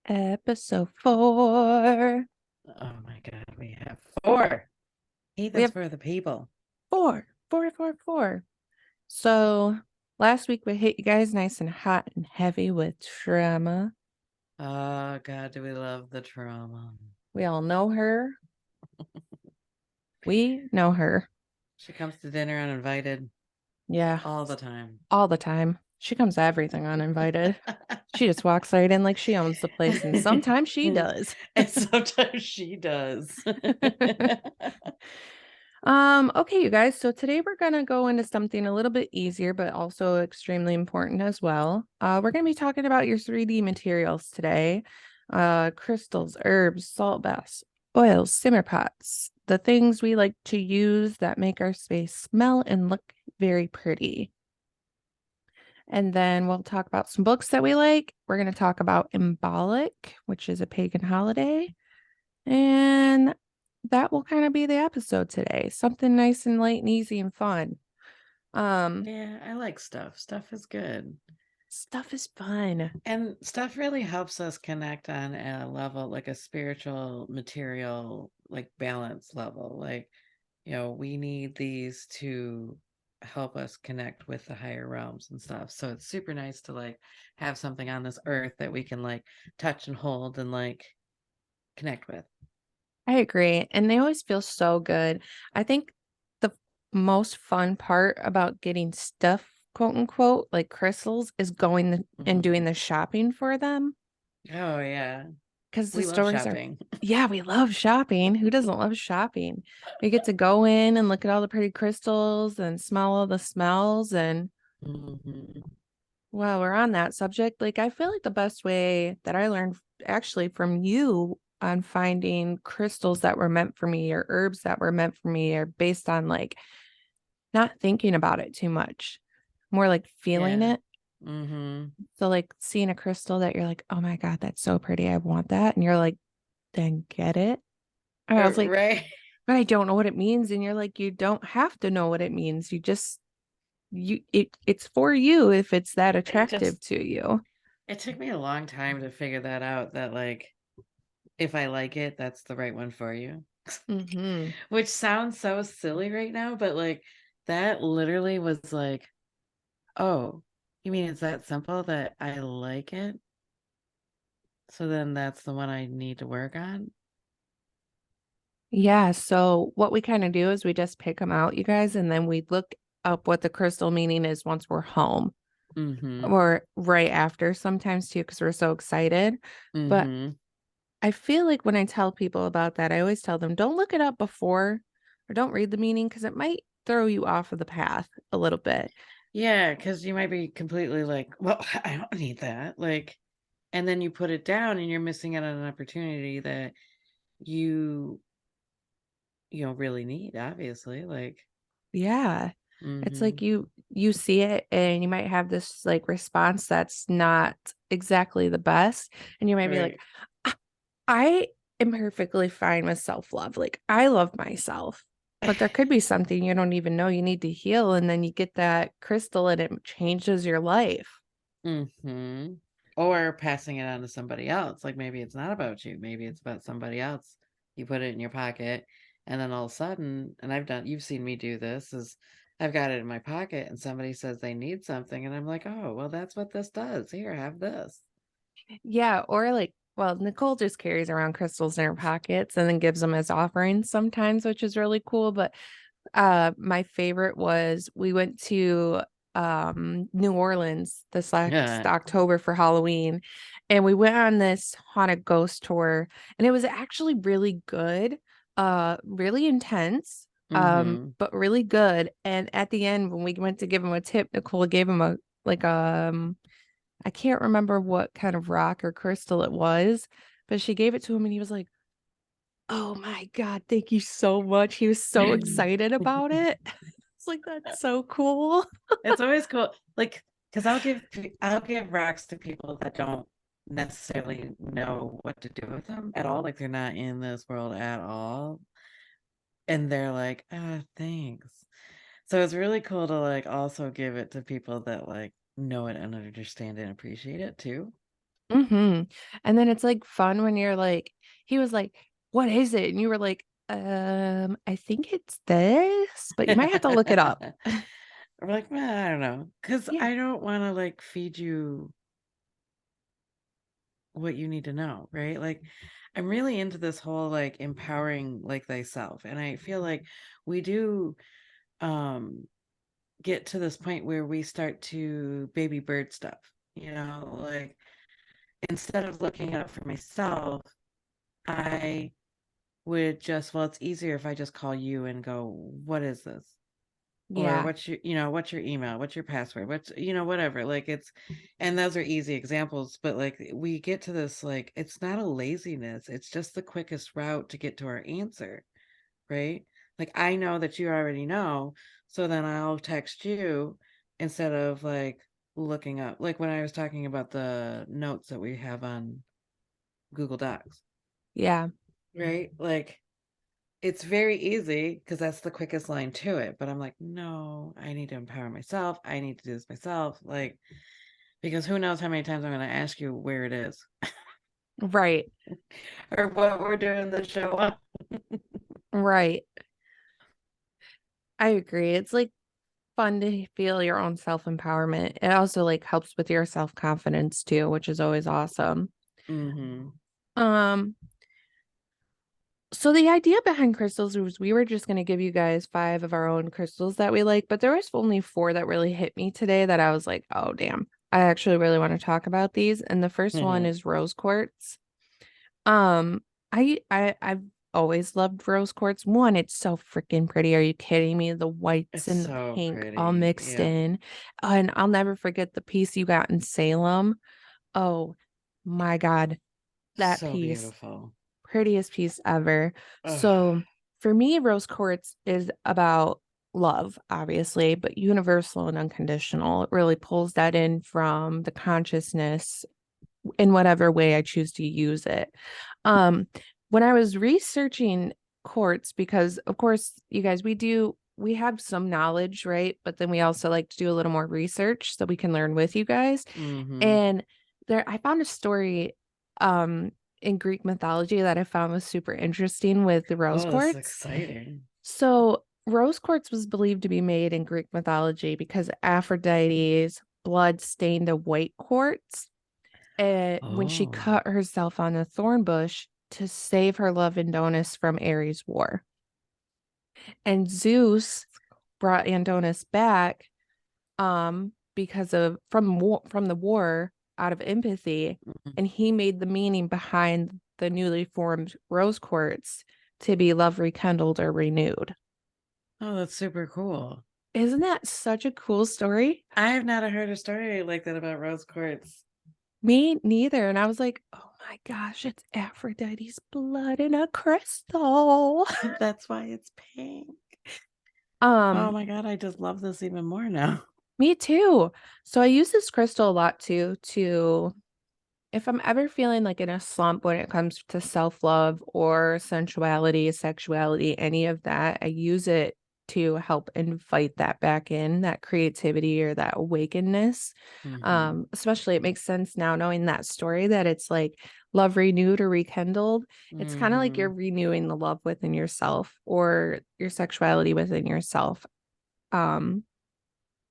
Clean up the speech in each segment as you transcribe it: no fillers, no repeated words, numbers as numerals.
Episode 4. Oh my God, we have 4 We Heathens have for the people. four. So last week we hit you guys nice and hot and heavy with trauma. Oh God, do we love the trauma? We all know her. We know her. She comes to dinner uninvited Yeah, all the time. all the time. She comes to everything uninvited. She just walks right in like she owns the place, and sometimes she does. And sometimes she does. Okay, you guys. So today we're gonna go into something a little bit easier, but also extremely important as well. We're gonna be talking about your 3D materials today. Crystals, herbs, salt baths, oils, simmer pots, the things we like to use that make our space smell and look very pretty. And then we'll talk about some books that we like. We're gonna talk about Embolic, which is a pagan holiday. And that will kind of be the episode today. Something nice and light and easy and fun. Yeah, I like stuff. Stuff is good. Stuff is fun. And stuff really helps us connect on a level, like a spiritual, material, like balance level. Like, we need these to help us connect with the higher realms and stuff. So it's super nice to like have something on this earth that we can like touch and hold and like connect with. I agree. And they always feel so good. I think the most fun part about getting stuff, quote unquote, like crystals, is going and doing Mhm. the shopping for them. Oh yeah. Because the We love stores are, shopping. yeah, we love shopping. Who doesn't love shopping? We get to go in and look at all the pretty crystals and smell all the smells. And Mhm. while we're on that subject, like I feel like the best way that I learned actually from you on finding crystals that were meant for me or herbs that were meant for me are based on like not thinking about it too much, more like feeling Yeah. it. Mhm. So like seeing a crystal that you're like, oh my God, that's so pretty. I want that. And you're like, then get it. And I was like, Right. but I don't know what it means. And you're like, you don't have to know what it means. You just it's for you if it's that It attractive just to you. it took me a long time to figure that out, that like if I like it, that's the right one for you. Mm-hmm. Which sounds so silly right now, but like that literally was like, oh, you mean it's that simple that I like it? So then that's the one I need to work on? Yeah, so what we kind of do is we just pick them out, you guys, and then we look up what the crystal meaning is once we're home Mm-hmm. or right after sometimes too, because we're so excited. But Mm-hmm. I feel like when I tell people about that, I always tell them don't look it up before or don't read the meaning because it might throw you off of the path a little bit. Yeah, because you might be completely like, well, I don't need that. Like, and then you put it down and you're missing out on an opportunity that you, really need, obviously. Like, Yeah. It's mm-hmm. like you see it and you might have this like response that's not exactly the best and you might be like, Right. "Ah, I am perfectly fine with self-love. Like I love myself." But there could be something you don't even know you need to heal and then you get that crystal and it changes your life. Mm-hmm. Or passing it on to somebody else. Like maybe it's not about you. Maybe it's about somebody else. You put it in your pocket, and then all of a sudden, and you've seen me do this, is I've got it in my pocket and somebody says they need something, and I'm like, oh, well, that's what this does. Here, have this. Yeah, or like, well, Nicole just carries around crystals in her pockets and then gives them as offerings sometimes, which is really cool. But my favorite was we went to New Orleans this last Yeah. October for Halloween and we went on this haunted ghost tour and it was actually really good, really intense, Mm-hmm. but really good. And at the end when we went to give him a tip, Nicole gave him a like I can't remember what kind of rock or crystal it was, but she gave it to him and he was like, "Oh my God, thank you so much." He was so excited about it. It's like that's so cool. It's always cool. Like, because I'll give rocks to people that don't necessarily know what to do with them at all. Like they're not in this world at all. And they're like, ah, thanks. So it's really cool to like also give it to people that like know it and understand and appreciate it too. Mm-hmm. And then it's like fun when you're like, he was like, what is it? And you were like, I think it's this, but you might have to look it up. I'm like, I don't know, because Yeah. I don't want to like feed you what you need to know, right? Like, I'm really into this whole like empowering like thyself, and I feel like we do um get to this point where we start to baby bird stuff, like instead of looking out for myself, I would just, well, it's easier if I just call you and go, what is this? Or Yeah. what's your email? What's your password? Whatever. Like and those are easy examples, but like we get to this, like, it's not a laziness. It's just the quickest route to get to our answer, right? Like I know that you already know, so then I'll text you instead of like looking up. Like when I was talking about the notes that we have on Google Docs, Yeah. right? Like it's very easy because that's the quickest line to it. But I'm like, no, I need to empower myself. I need to do this myself. Like, because who knows how many times I'm going to ask you where it is Right. or what we're doing the show on. Right. I agree. It's like fun to feel your own self-empowerment. It also like helps with your self-confidence too, which is always awesome. Mm-hmm. Um, so the idea behind crystals was we were just going to give you guys five of our own crystals that we like, but there was only four that really hit me today that I was like, oh damn, I actually really want to talk about these. And the first one is rose quartz. Um, I've always loved rose quartz. One, it's so freaking pretty. Are you kidding me? The whites It's and the so pink all pretty. mixed Yeah. in. And I'll never forget the piece you got in Salem. Oh my God, that So piece, beautiful. prettiest piece ever. Ugh. So for me, rose quartz is about love, obviously, but universal and unconditional. It really pulls that in from the consciousness in whatever way I choose to use it. Um, when I was researching quartz, because of course, you guys, we have some knowledge, right? But then we also like to do a little more research so we can learn with you guys. Mm-hmm. And there, I found a story um in Greek mythology that I found was super interesting with the rose Oh, this is quartz. exciting. So rose quartz was believed to be made in Greek mythology because Aphrodite's blood stained a white quartz when she Oh. cut herself on a thorn bush to save her love Adonis from Ares' war. And Zeus brought Adonis back because of from the war out of empathy, Mhm. and he made the meaning behind the newly formed rose quartz to be love rekindled or renewed. Oh, that's super cool. Isn't that such a cool story? I have not heard a story like that about rose quartz. Me neither. And I was like, oh my gosh, it's Aphrodite's blood in a crystal. That's why it's pink. Oh Um, my God, I just love this even more now. Me too. So I use this crystal a lot too to if I'm ever feeling like in a slump when it comes to self-love or sensuality, sexuality, any of that, I use it to help invite that back in, that creativity or that awakeness. Mm-hmm. Especially it makes sense now knowing that story that it's like love renewed or rekindled. It's kind of like Mm-hmm. you're renewing the love within yourself or your sexuality within yourself. Um,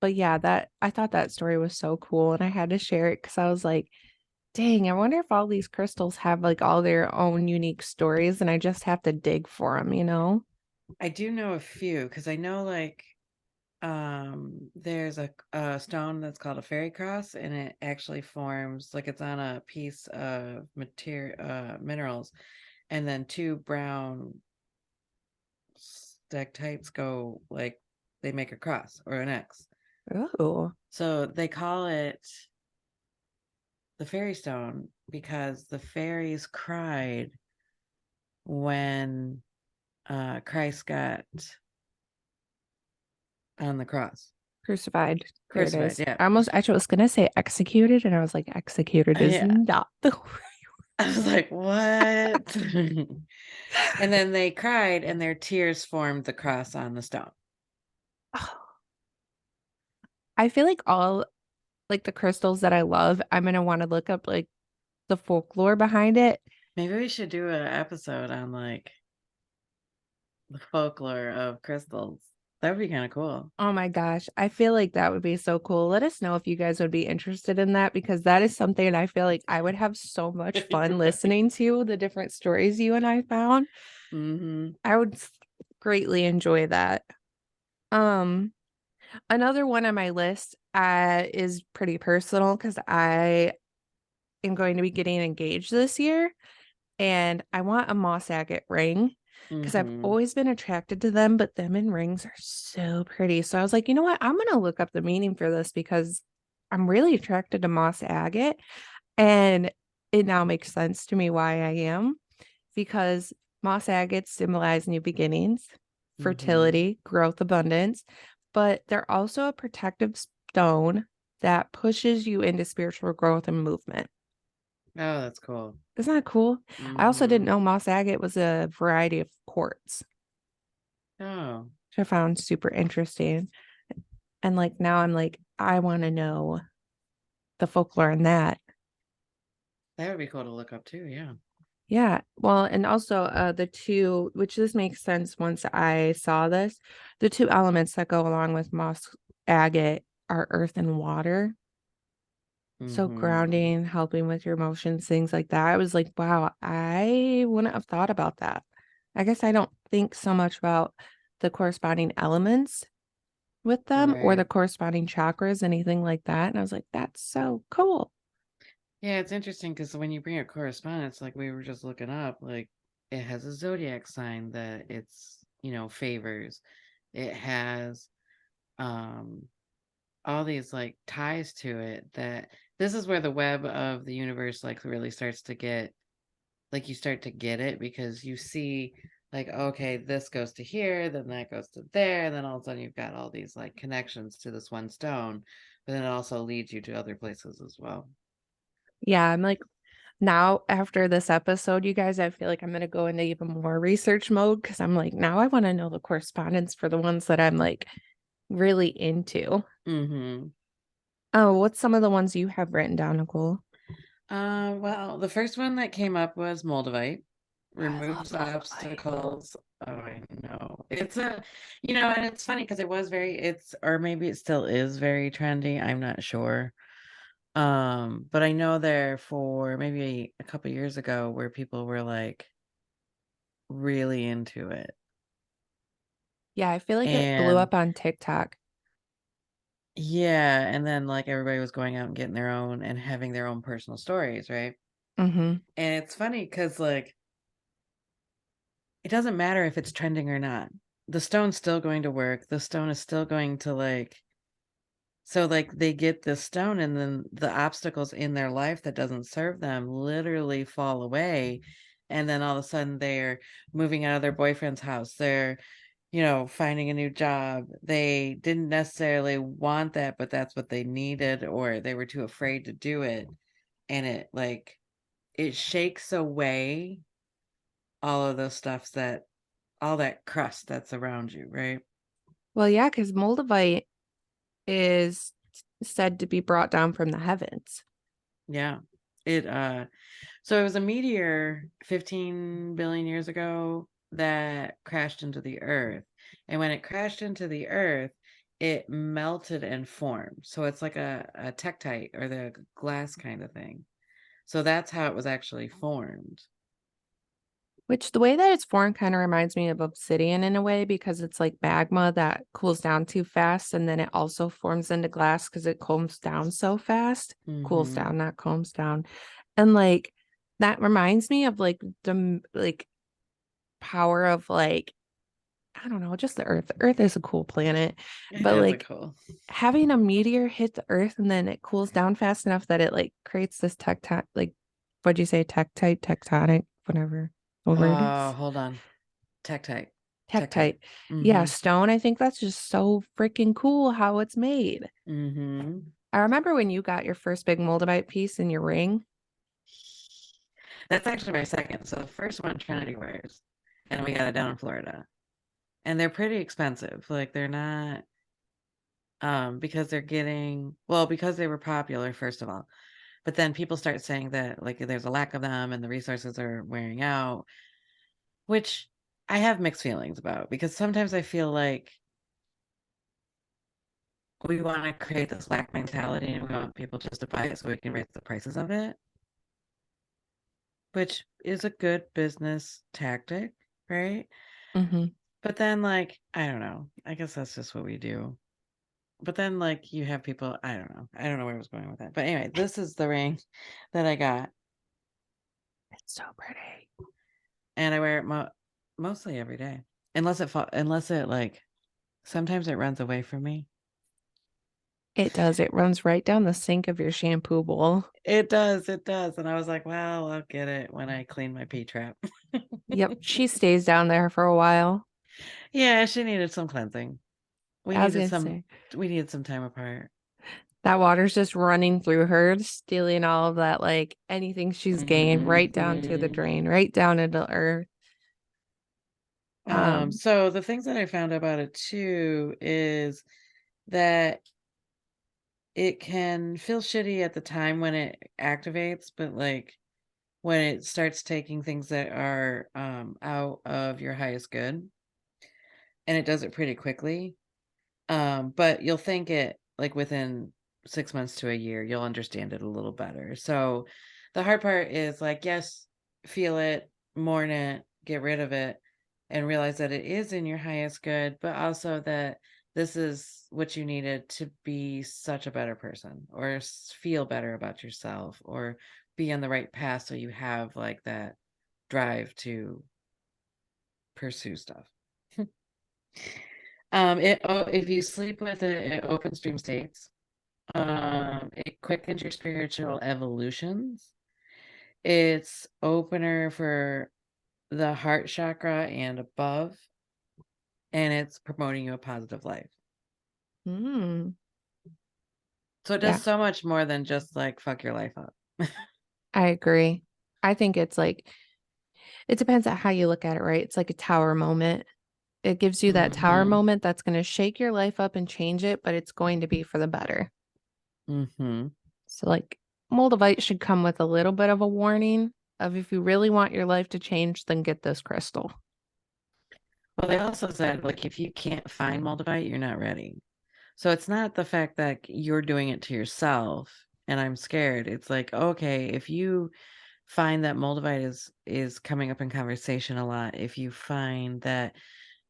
but yeah, that I thought that story was so cool and I had to share it because I was like, dang, I wonder if all these crystals have like all their own unique stories and I just have to dig for them, you know? I do know a few because I know like there's a stone that's called a fairy cross, and it actually forms like it's on a piece of material minerals, and then two brown stalactites go like they make a cross or an X. Oh, So they call it the fairy stone because the fairies cried when Christ got on the cross. crucified. There it Crucified, is. yeah. I was gonna say executed, and I was like, executed is Yeah. not the I was like, what? And then they cried, and their tears formed the cross on the stone. I feel like all like the crystals that I love, I'm gonna want to look up like the folklore behind it. Maybe we should do an episode on like the folklore of crystals. That would be kind of cool. Oh my gosh, I feel like that would be so cool. Let us know if you guys would be interested in that because that is something I feel like I would have so much fun Right. listening to the different stories you and I found. Mm-hmm. I would greatly enjoy that. Um, Another one on my list is pretty personal because I am going to be getting engaged this year and I want a moss agate ring because I've Mm-hmm. always been attracted to them, but them in rings are so pretty. So I was like, you know what? I'm gonna look up the meaning for this because I'm really attracted to moss agate. And it now makes sense to me why I am because moss agates symbolize new beginnings, Mm-hmm. fertility, growth, abundance, but they're also a protective stone that pushes you into spiritual growth and movement. Oh, that's cool. Isn't that cool? I also didn't Mm-hmm. know moss agate was a variety of quartz, Oh, which I found super interesting. And like now I'm like, I want to know the folklore in that. that would be cool to look up too. Yeah. Yeah. Well, and also the two, which this makes sense once I saw this, the two elements that go along with moss agate are earth and water. So Mm-hmm. grounding, helping with your emotions, things like that. I was like, wow, I wouldn't have thought about that. I guess I don't think so much about the corresponding elements with them or the Right. corresponding chakras, anything like that. And I was like, that's so cool. Yeah, it's interesting because when you bring up correspondence, like we were just looking up, like it has a zodiac sign that favors. It has um all these like ties to it that this is where the web of the universe like really starts to get like you start to get it because you see like okay, this goes to here, then that goes to there, and then all of a sudden you've got all these like connections to this one stone, but then it also leads you to other places as well. Yeah, I'm like, now after this episode, you guys, I feel like I'm going to go into even more research mode because I'm like, now I want to know the correspondence for the ones that I'm like really into. Mm-hmm. Oh, what's some of the ones you have written down, Nicole? Well, the first one that came up was Moldavite. I love Removes Moldavite. obstacles. Oh, I know. And it's funny because or maybe it still is very trendy. I'm not sure. But I know there for maybe a couple years ago where people were like really into it. Yeah, I feel like it blew And up on TikTok. yeah, and then like everybody was going out and getting their own and having their own personal stories, right? Mm-hmm. And it's funny because like it doesn't matter if it's trending or not. The stone's still going to work. The stone is still going to like they get this stone and then the obstacles in their life that doesn't serve them literally fall away. And then all of a sudden they're moving out of their boyfriend's house. They're finding a new job. They didn't necessarily want that, but that's what they needed, or they were too afraid to do it. And it shakes away all of those stuffs that all that crust that's around you, right? Well, yeah, because Moldavite is said to be brought down from the heavens. Yeah. So it was a meteor 15 billion years ago that crashed into the earth. And when it crashed into the earth, it melted and formed. So it's like a tektite or the glass kind of thing. So that's how it was actually formed. Which the way that it's formed kind of reminds me of obsidian in a way because it's like magma that cools down too fast and then it also forms into glass because it calms down so fast. Cools Mm-hmm. down, not calms down. And like that reminds me of like the like power of like I don't know, just the earth. The earth is a cool planet, It but is a like cool. having a meteor hit the earth and then it cools down fast enough that it like creates this tectonic like what'd you say, tectonic, whatever the word is. Hold on. Tektite. Tektite. Tektite. Yeah, Mm-hmm. stone. I think that's just so freaking cool how it's made. Mm-hmm. I remember when you got your first big moldavite piece in your ring. That's actually my second. So the first one Trinity wears, and we got it down in Florida. And they're pretty expensive. Like they're not because they're getting well, because they were popular, first of all. But then people start saying that like there's a lack of them and the resources are wearing out, which I have mixed feelings about because sometimes I feel like we want to create this lack mentality and we want people just to buy it so we can raise the prices of it, which is a good business tactic, right? Hmm. But then, like, I don't know. I guess that's just what we do. But then, like, you have people, I don't know. I don't know where I was going with that. But anyway, this is the ring that I got, It's so pretty. and I wear it mostly every day, unless it like sometimes it runs away from me. It does. It runs right down the sink of your shampoo bowl. It does. And I was like, well, I'll get it when I clean my pee trap. Yep, she stays down there for a while. Yeah, she needed some cleansing. We I was needed gonna some say we needed some time apart. that water's just running through her, stealing all of that, like anything she's gained, right down to the Mhm. drain, right down into earth. Um, So the things that I found about it too is that it can feel shitty at the time when it activates, but like when it starts taking things that are out of your highest good, and it does it pretty quickly. But you'll think it like within 6 months to a year, you'll understand it a little better. So the hard part is like, yes, feel it, mourn it, get rid of it, and realize that it is in your highest good, but also that this is what you needed to be such a better person or feel better about yourself or be on the right path so you have like that drive to pursue stuff. If you sleep with it, it opens dream states. It quickens your spiritual evolutions. It's opener for the heart chakra and above, and it's promoting you a positive life. mm, So it does yeah, so much more than just like fuck your life up. I agree. I think it's like it depends on how you look at it, right? It's like a tower moment. It gives you that tower Mm-hmm. moment that's going to shake your life up and change it, but it's going to be for the better. Mm-hmm. So, like, Moldavite should come with a little bit of a warning of if you really want your life to change, then get this crystal. Well, they also said like if you can't find Moldavite, you're not ready. So it's not the fact that you're doing it to yourself and I'm scared. It's like, okay, if you find that Moldavite is coming up in conversation a lot, if you find that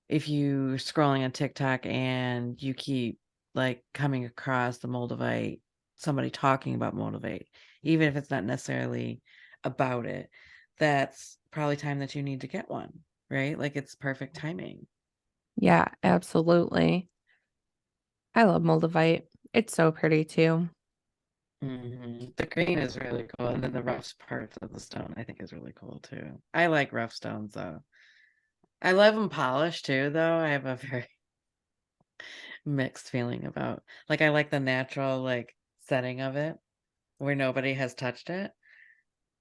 if you scrolling on TikTok and you keep like coming across the Moldavite, somebody talking about Moldavite, even if it's not necessarily about it, that's probably time that you need to get one, right? Like it's perfect timing. Yeah, absolutely. I love Moldavite. It's so pretty too. The green is really cool, and then the rough parts of the stone I think is really cool too. I like rough stones though. I love them polished too, though. I have a very mixed feeling about like I like the natural like setting of it where nobody has touched it,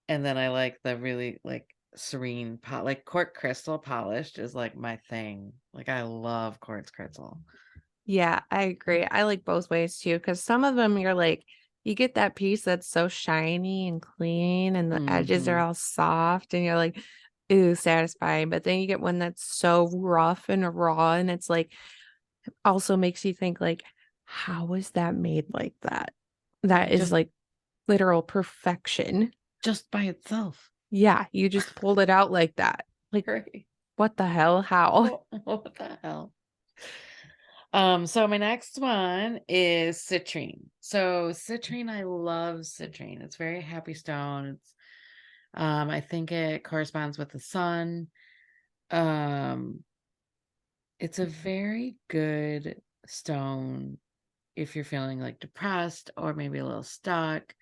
and then I like the really like serene like quartz crystal polished is like my thing. Like I love quartz crystal. Yeah, I agree. I like both ways too, because some of them you're like, you get that piece that's so shiny and clean, and the edges are Hmm. all soft, and you're like, ooh, satisfying. But then you get one that's so rough and raw, and it's like, also makes you think, like, how is that made like that? That is Just like literal perfection. just by itself. Yeah, you just pulled it out like that. Like, Right. what the hell? How? What the hell? So my next one is citrine. So citrine, I love citrine. It's very happy stone. I think it corresponds with the sun. Um, it's a very good stone if you're feeling like depressed or maybe a little stuck.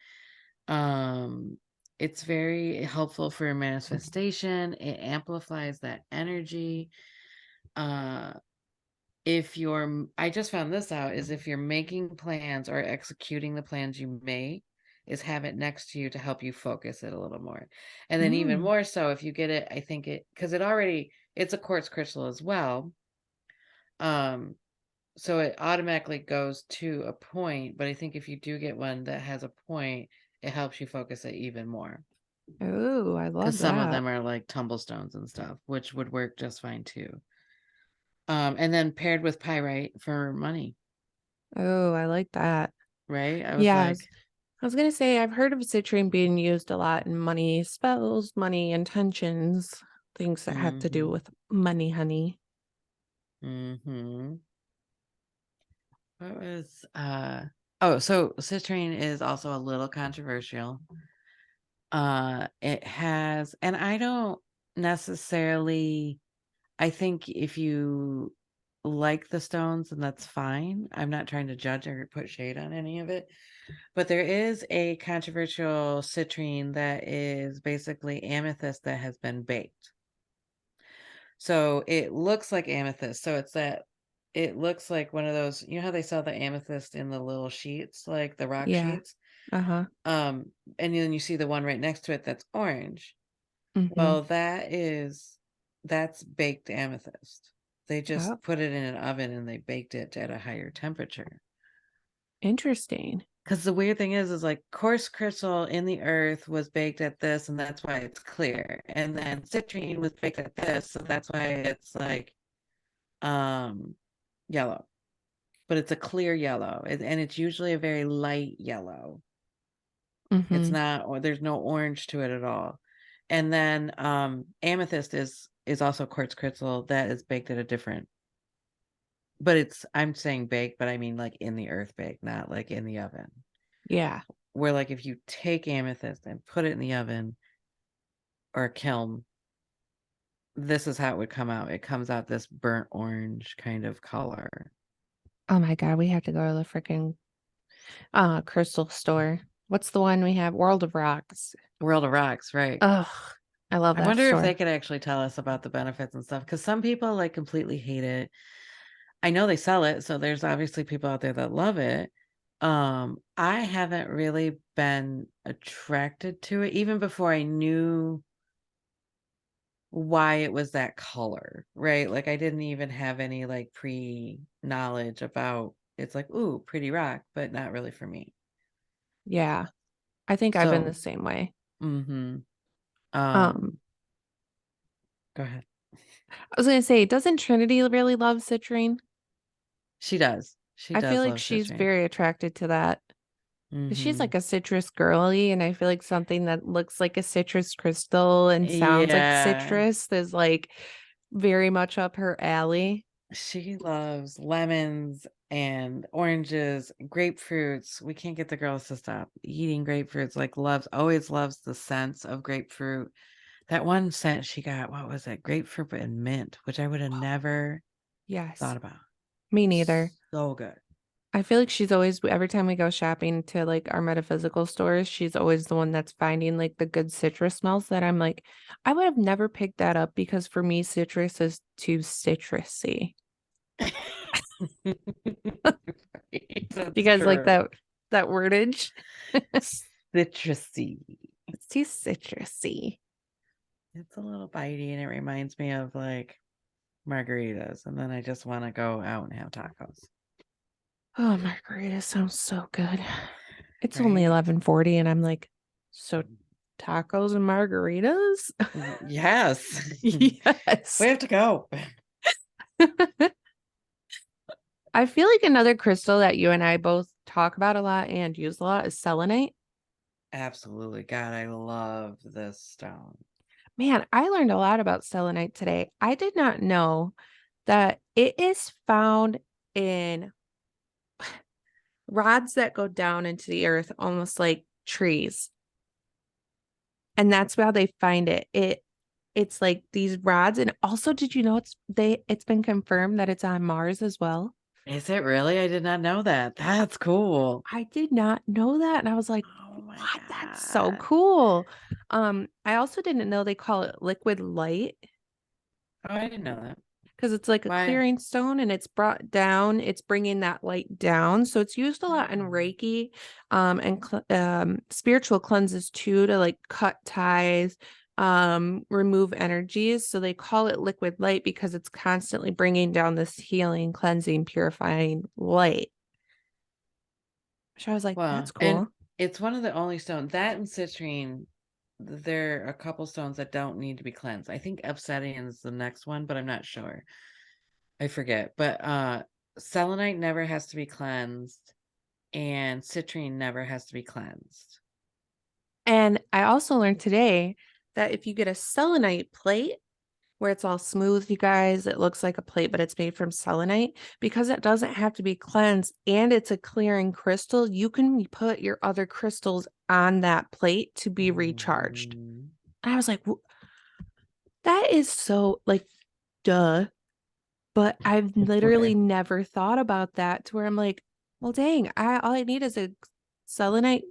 Um, it's very helpful for manifestation. It amplifies that energy. Uh, if you're I just found this out is if you're making plans or executing the plans you make is have it next to you to help you focus it a little more. And then even Mm, more so if you get it, I think it because it's a quartz crystal as well. Um so it automatically goes to a point, but I think if you do get one that has a point, it helps you focus it even more. Oh, I Because love some of that. them are like tumblestones and stuff, which would work just fine too. And then paired with pyrite for money, Oh, I like that. right? I was Yeah, like, I was gonna say I've heard of citrine being used a lot in money spells, money intentions, things that have to do mm-hmm, with money, honey. mm-hmm. What was oh, so citrine is also a little controversial. It has, and I don't necessarily, I think if you like the stones, and that's fine. I'm not trying to judge or put shade on any of it. But there is a controversial citrine that is basically amethyst that has been baked. So it looks like amethyst. So it's that it looks like one of those, you know how they sell the amethyst in the little sheets, like the rock Yeah. sheets? Uh-huh. Um, and then you see the one right next to it that's orange. Mm-hmm. Well, that's baked amethyst. They Oh, just put it in an oven and they baked it at a higher temperature. interesting. Because the weird thing is like coarse crystal in the earth was baked at this, and that's why it's clear. And then citrine was baked at this, so that's why it's like um yellow. But it's a clear yellow, and it's usually a very light yellow. It's Mm-hmm. not, or there's no orange to it at all. And then amethyst is also quartz crystal that is baked at a different, but it's, I'm saying baked, but I mean like in the earth bake, not like in the oven. Yeah. Where like if you take amethyst and put it in the oven or a kiln, this is how it would come out. It comes out this burnt orange kind of color. Oh my God, we have to go to the freaking crystal store. What's the one we have? World of Rocks. World of Rocks, right? Oh, I love I that wonder if they store. could actually tell us about the benefits and stuff, because some people like completely hate it. I know they sell it, so there's obviously people out there that love it. I haven't really been attracted to it even before I knew why it was that color, right? Like I didn't even have any like pre-knowledge about, it's like, ooh, pretty rock, but not really for me. Yeah. I think I've been the So, same way. mm-hmm. Um, Go ahead. I was gonna say, doesn't Trinity really love citrine? She does. She I feel does like love she's citrine. very attracted to that. 'Cause she's Mm-hmm. like a citrus girly, and I feel like something that looks like a citrus crystal and sounds like Yeah. citrus is like very much up her alley. She loves lemons and oranges, grapefruits. We can't get the girls to stop eating grapefruits. Like loves, always loves the scents of grapefruit. That one scent she got, what was it? Grapefruit and mint, which I would have never Yes, thought about. me neither. So good. I feel like she's always, every time we go shopping to like our metaphysical stores, she's always the one that's finding like the good citrus smells that I'm like, I would have never picked that up because for me, citrus is too citrusy. You That's guys like true. that wordage? Citrusy. It's too citrusy. It's a little bitey and it reminds me of like margaritas. And then I just want to go out and have tacos. Oh, margarita sounds so good. It's only Right? 11:40 and I'm like, so tacos and margaritas? Yes. We Yes. have to go. I feel like another crystal that you and I both talk about a lot and use a lot is selenite. Absolutely. God, I love this stone. Man, I learned a lot about selenite today. I did not know that it is found in rods that go down into the earth almost like trees. And that's how they find it. It's like these rods. And also, did you know it's been confirmed that it's on Mars as well? Is it really? I did not know that. That's cool. I did not know that. And I was like, Oh my what? That's so God. cool. I also didn't know they call it liquid light Oh, I didn't know that. because it's like a Why? clearing stone and it's brought down, it's bringing that light down. So it's used a lot in Oh. Reiki and spiritual cleanses too to like cut ties, remove energies. So they call it liquid light because it's constantly bringing down this healing, cleansing, purifying light. So I was like, Well, that's cool. It's one of the only stones that and citrine. There are a couple stones that don't need to be cleansed. I think obsidian is the next one, but I'm not sure. I forget. But selenite never has to be cleansed, and citrine never has to be cleansed. And I also learned today that if you get a selenite plate where it's all smooth, you guys, it looks like a plate, but it's made from selenite because it doesn't have to be cleansed and it's a clearing crystal. You can put your other crystals on that plate to be recharged. Mm. And I was like, that is so like, duh. But I've literally Right. never thought about that to where I'm like, well, dang, all I need is a selenite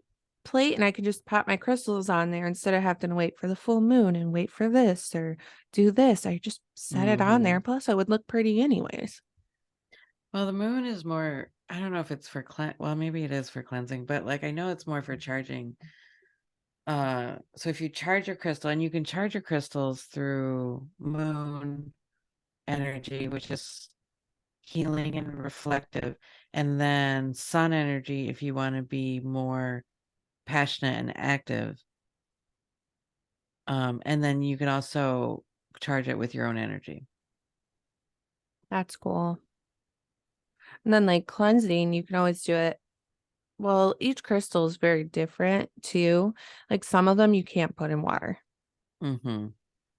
plate and I can just pop my crystals on there instead of having to wait for the full moon and wait for this or do this. I just set it on there. Hmm. Plus, it would look pretty anyways. Well, the moon is more, I don't know if it's for well, maybe it is for cleansing, but like I know it's more for charging. So if you charge your crystal, and you can charge your crystals through moon energy, which is healing and reflective, and then sun energy if you want to be more passionate and active. And then you can also charge it with your own energy. That's cool. And then, like cleansing, you can always do it. Well, each crystal is very different too. Like some of them you can't put in water, Mm-hmm.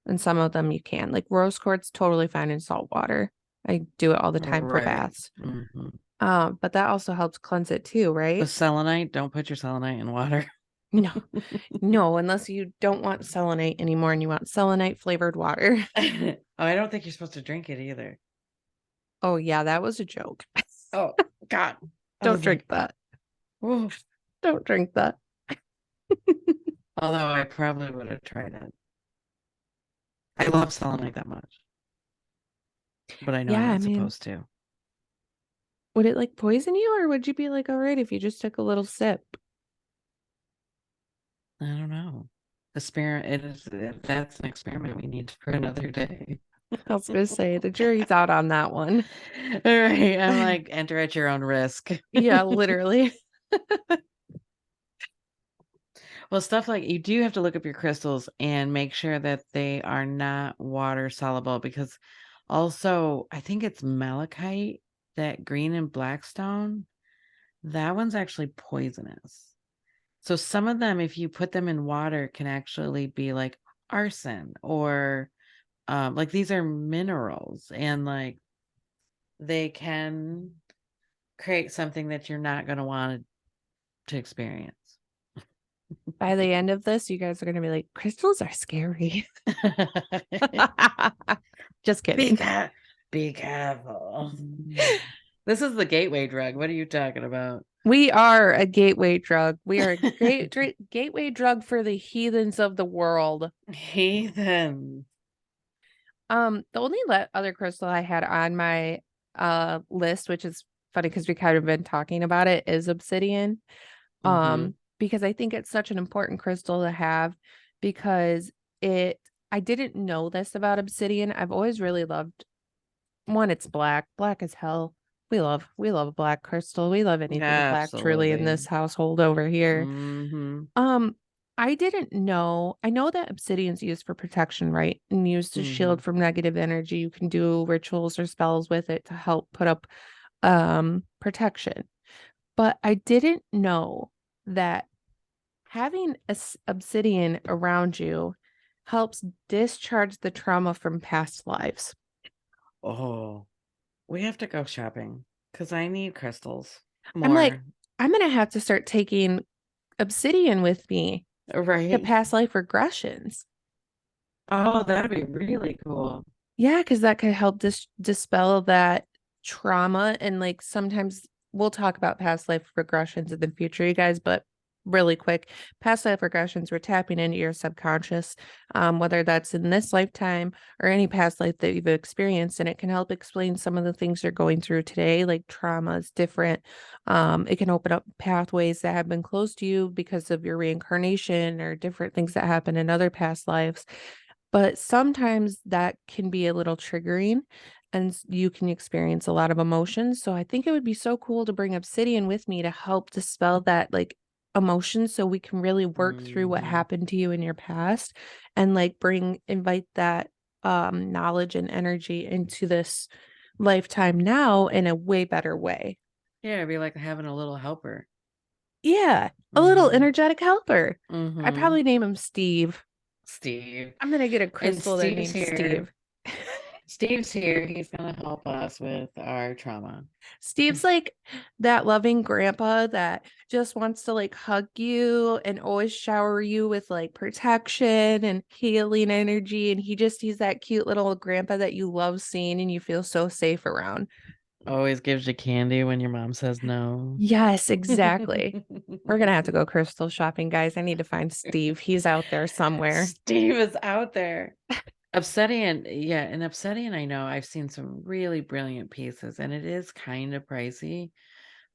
and some of them you can. Like rose quartz, totally fine in salt water. I do it all the time for Right. baths. Mm-hmm. But that also helps cleanse it too, But right? selenite, don't put your selenite in water. No, no, unless you don't want selenite anymore and you want selenite flavored water. Oh, I don't think you're supposed to drink it either. Oh, yeah, that was a joke. Oh, God. I Don't was drink like, that. whoa. Don't drink that. Although I probably would have tried it. I love selenite that much, but I know Yeah, I'm I not mean, supposed to. would it like poison you or would you be like, all right, if you just took a little sip? I don't know. That's an experiment we need for another day. I was gonna say the jury's out on that one. All right. I'm like, enter at your own risk. Yeah, literally. Well, stuff like you do have to look up your crystals and make sure that they are not water soluble, because also I think it's malachite, that green and black stone, that one's actually poisonous. So some of them, if you put them in water, can actually be like arson, or like these are minerals, and like they can create something that you're not going to want to experience. By the end of this, you guys are gonna be like, crystals are scary. Just Be kidding. ca- be careful. This is the gateway drug. What are you talking about? We are a gateway drug. We are a great gateway drug for the heathens of the world. Heathen. The only other crystal I had on my list, which is funny because we kind of been talking about it, is obsidian. Mm-hmm. Because I think it's such an important crystal to have because it I didn't know this about obsidian. I've always really loved one, it's black as hell. We love a black crystal. We love anything black truly in Absolutely. this household over here. Mm-hmm. Um, I didn't know. I know that obsidian's used for protection, right? And used to Mm-hmm. shield from negative energy. You can do rituals or spells with it to help put up protection. But I didn't know that having obsidian around you helps discharge the trauma from past lives. Oh, we have to go shopping because I need crystals I'm like, more. I'm gonna have to start taking obsidian with me to Right? past life regressions. Oh, that'd be really cool. Yeah, because that could help dispel that trauma. And like sometimes we'll talk about past life regressions in the future, you guys, but really quick, past life regressions, we're tapping into your subconscious, whether that's in this lifetime or any past life that you've experienced. And it can help explain some of the things you're going through today, like trauma is different. It can open up pathways that have been closed to you because of your reincarnation or different things that happen in other past lives. But sometimes that can be a little triggering and you can experience a lot of emotions. So I think it would be so cool to bring obsidian with me to help dispel that like emotions so we can really work through what Hmm. happened to you in your past and like invite that knowledge and energy into this lifetime now in a way better way. Yeah, it'd be like having a little helper. Yeah, a little Hmm. energetic helper. I'd Hmm. probably name him Steve. Steve. I'm gonna get a And crystal that named Steve. Steve's here. He's gonna help us with our trauma. Steve's like that loving grandpa that just wants to like hug you and always shower you with like protection and healing energy. And he's that cute little grandpa that you love seeing and you feel so safe around. Always gives you candy when your mom says no. Yes, exactly. We're gonna have to go crystal shopping, guys. I need to find Steve. He's out there somewhere. Steve is out there. Obsidian, yeah, and Obsidian, I know I've seen some really brilliant pieces, and it is kind of pricey,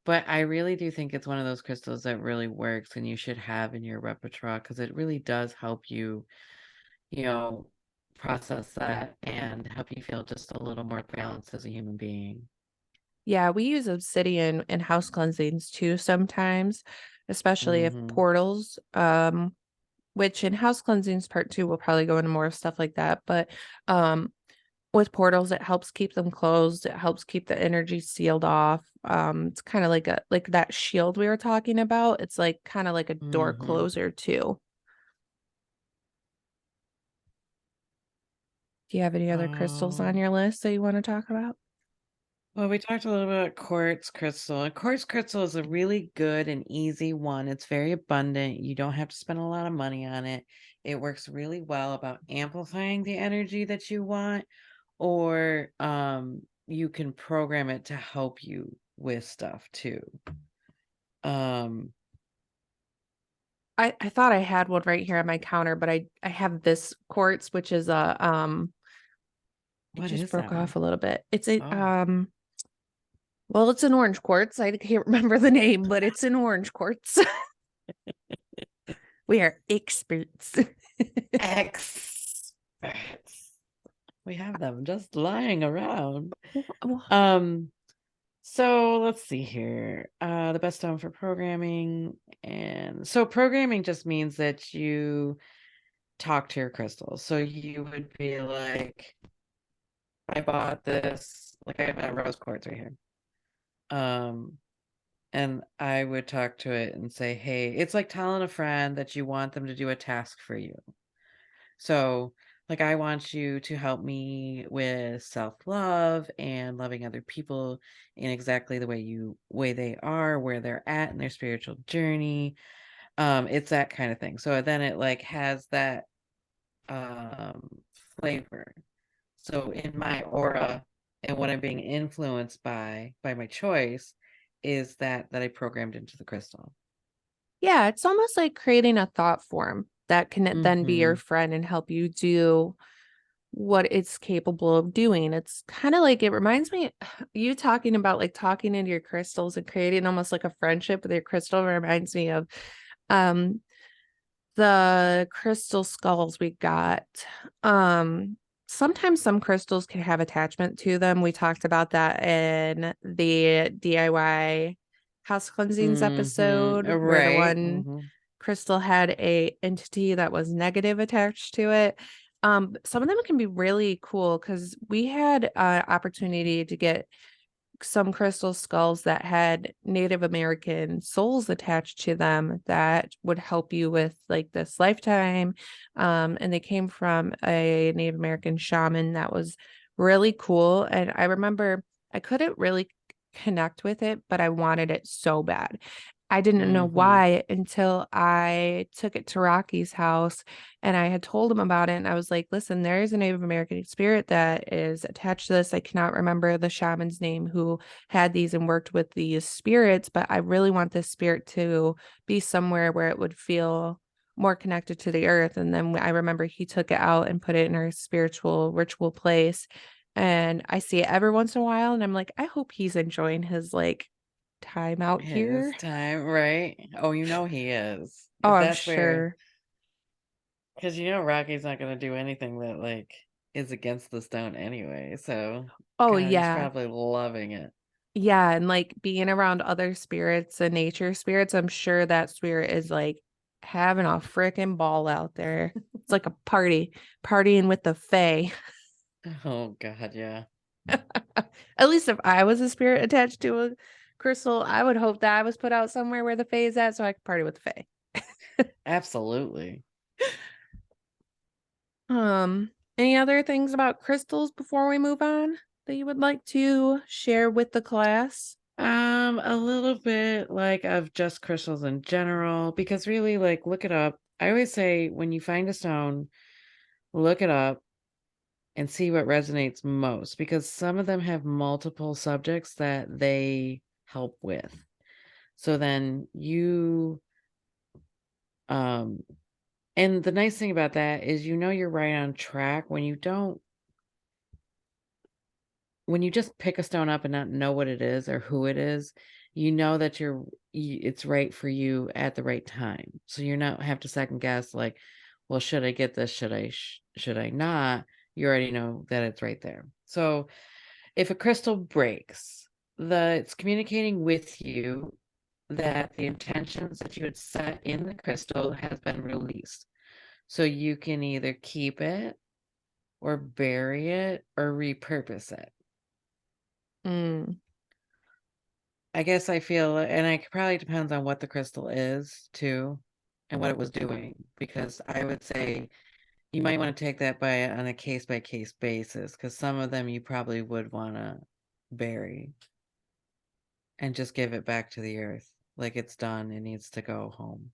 but I really do think it's one of those crystals that really works and you should have in your repertoire because it really does help you, you know, process that and help you feel just a little more balanced as a human being. Yeah, we use obsidian in house cleansings too sometimes, especially if Mm-hmm. portals, which in house cleansings part two we'll probably go into more stuff like that. But with portals, it helps keep them closed. It helps keep the energy sealed off. It's kind of like a like that shield we were talking about. It's like kind of like a door Mm-hmm. closer too. Do you have any other crystals on Oh. your list that you want to talk about? Well, we talked a little bit about quartz crystal. And quartz crystal is a really good and easy one. It's very abundant. You don't have to spend a lot of money on it. It works really well about amplifying the energy that you want, or you can program it to help you with stuff too. Um, I thought I had one right here on my counter, but I have this quartz, which is a it what just is broke that off one? a little bit. It's a Oh. well, it's an orange quartz. I can't remember the name, but it's an orange quartz. We are experts. Experts. We have them just lying around. Well, Um, So let's see here. The best stone for programming. And so programming just means that you talk to your crystals. So you would be like, I bought this, like I have that rose quartz right here. Um, and I would talk to it and say, hey, it's like telling a friend that you want them to do a task for you. So, like, I want you to help me with self-love and loving other people in exactly the way they are, where they're at in their spiritual journey. It's that kind of thing. So then it like has that um flavor. So in my aura and what I'm being influenced by my choice is that I programmed into the crystal. yeah, it's almost like creating a thought form that can then be your Mm-hmm. friend and help you do what it's capable of doing. It's kind of like it reminds me you talking about like talking into your crystals and creating almost like a friendship with your crystal reminds me of um the crystal skulls we got. Um, Sometimes some crystals can have attachment to them. We talked about that in the DIY house cleansings Mm-hmm. episode where the Right. one Mm-hmm. crystal had a entity that was negative attached to it. Some of them can be really cool because we had an opportunity to get some crystal skulls that had Native American souls attached to them that would help you with like this lifetime. And they came from a Native American shaman that was really cool. And I remember I couldn't really connect with it, but I wanted it so bad. I didn't know Mm-hmm. why until I took it to Rocky's house and I had told him about it. And I was like, listen, there is a Native American spirit that is attached to this. I cannot remember the shaman's name who had these and worked with these spirits, but I really want this spirit to be somewhere where it would feel more connected to the earth. And then I remember he took it out and put it in our spiritual ritual place. And I see it every once in a while. And I'm like, I hope he's enjoying his like time out His here. time, right? Oh, you know he is. Oh, Because I'm that's where, sure. because you know Rocky's not going to do anything that, like, is against the stone anyway. So, Oh, God, he's yeah. probably loving it. Yeah, and like being around other spirits and nature spirits, I'm sure that spirit is like having a freaking ball out there. It's like a party, partying with the fae. Oh God, yeah. At least if I was a spirit attached to a crystal, I would hope that I was put out somewhere where the fae is at so I could party with the fae. Absolutely. Um, any other things about crystals before we move on that you would like to share with the class? A little bit like of just crystals in general, because really, like, look it up. I always say when you find a stone, look it up and see what resonates most, because some of them have multiple subjects that they help with. So then um, and the nice thing about that is you're right on track when you don't when you just pick a stone up and not know what it is or who it is, you know that it's right for you at the right time. So you're not have to second guess like, well, should I get this? Should I not? You already know that it's right there. So if a crystal breaks, the it's communicating with you that the intentions that you had set in the crystal has been released. So you can either keep it or bury it or repurpose it. Mm, I guess I feel, and it probably depends on what the crystal is too, and what it was doing. Because I would say you might want to take that on a case by case basis, because some of them you probably would want to bury and just give it back to the earth, like it's done. It needs to go home.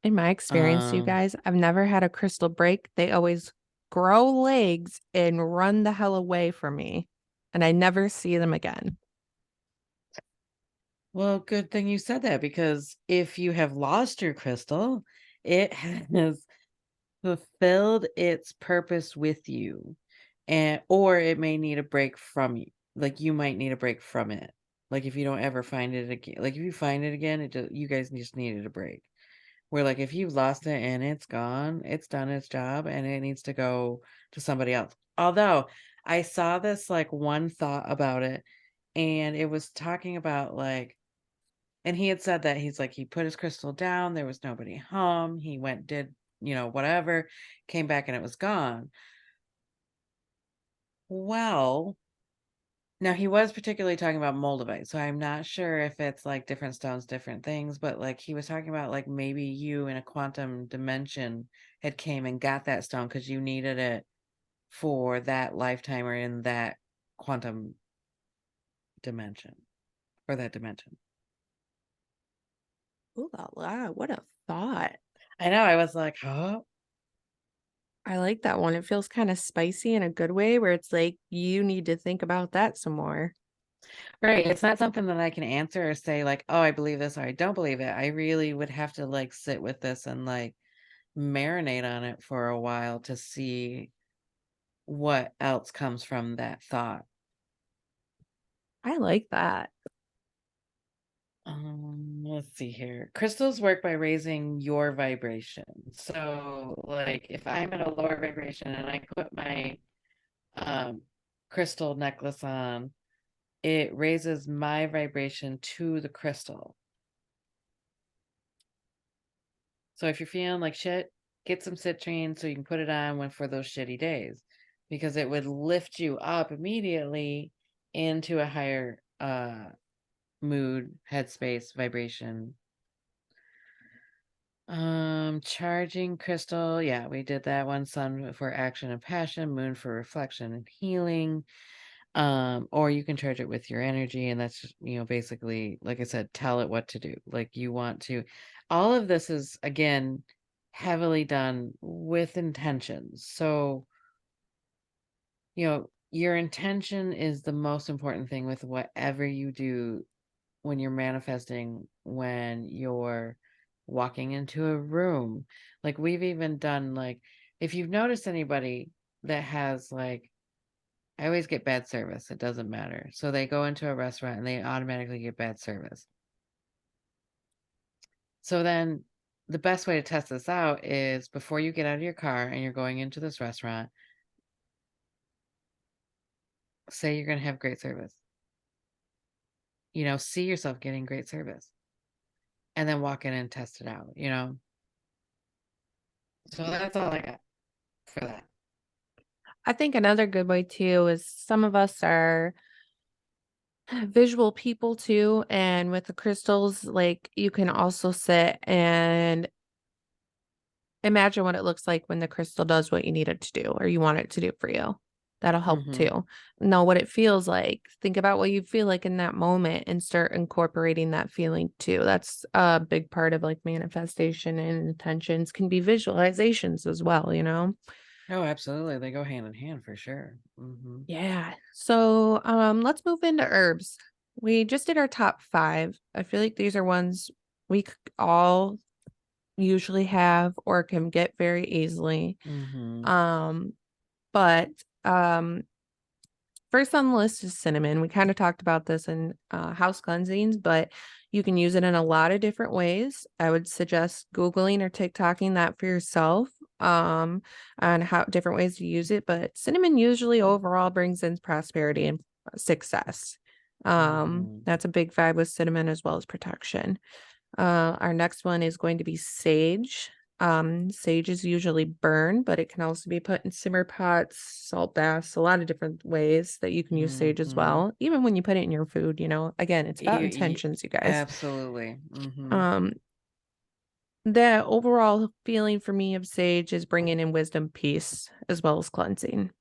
in my experience, you Um, guys, I've never had a crystal break. They always grow legs and run the hell away from me, and I never see them again. well, good thing you said that, because if you have lost your crystal, it has fulfilled its purpose with you, and or it may need a break from you. Like you might need a break from it. Like if you don't ever find it again, like if you find it again, you guys just needed a break. Where like if you've lost it and it's gone, it's done its job and it needs to go to somebody else. Although I saw this like one thought about it, and it was talking about like, and he had said that he's like, he put his crystal down, there was nobody home. He went, did, whatever, came back and it was gone. Well, now he was particularly talking about moldavite, so I'm not sure if it's like different stones, different things, but like he was talking about like maybe you in a quantum dimension had came and got that stone because you needed it for that lifetime or in that quantum dimension or that dimension. Ooh la la, what a thought. I know, I was like, huh? I like that one. It feels kind of spicy in a good way where it's like you need to think about that some more. Right. It's not something that I can answer or say like, "Oh, I believe this," or "I don't believe it." I really would have to like sit with this and like marinate on it for a while to see what else comes from that thought. I like that. Let's see here. Crystals work by raising your vibration. So, like if I'm at a lower vibration and I put my um crystal necklace on, it raises my vibration to the crystal. So if you're feeling like shit, get some citrine so you can put it on when for those shitty days, because it would lift you up immediately into a higher mood, headspace, vibration. Charging crystal. Yeah, we did that one. Sun for action and passion, moon for reflection and healing. Or you can charge it with your energy, and that's just, basically, like I said, tell it what to do. Like you want to, all of this is again heavily done with intentions. So, your intention is the most important thing with whatever you do when you're manifesting, when you're walking into a room. Like we've even done like, if you've noticed anybody that has like, I always get bad service. It doesn't matter. So they go into a restaurant and they automatically get bad service. So then the best way to test this out is before you get out of your car and you're going into this restaurant, say you're going to have great service. see yourself getting great service and then walk in and test it out. So that's all I got for that. I think another good way too is some of us are visual people too, and with the crystals, like you can also sit and imagine what it looks like when the crystal does what you need it to do or you want it to do for you. That'll help Mm-hmm. too. Know what it feels like. Think about what you feel like in that moment and start incorporating that feeling too. That's a big part of like manifestation, and intentions can be visualizations as well. Oh, absolutely. They go hand in hand for sure. Mm-hmm. Yeah. So let's move into herbs. We just did our top 5. I feel like these are ones we all usually have or can get very easily. Mm-hmm. Um, but first on the list is cinnamon. We kind of talked about this in house cleansings, but you can use it in a lot of different ways. I would suggest Googling or TikToking that for yourself on how different ways to use it. But cinnamon usually overall brings in prosperity and success. Mm-hmm. That's a big vibe with cinnamon as well as protection. Our next one is going to be sage. Sage is usually burned, but it can also be put in simmer pots, salt baths, a lot of different ways that you can use sage as Mm-hmm. well. Even when you put it in your food. Again, it's about You, intentions, you guys. absolutely. Mm-hmm. Um, the overall feeling for me of sage is bringing in wisdom, peace, as well as cleansing.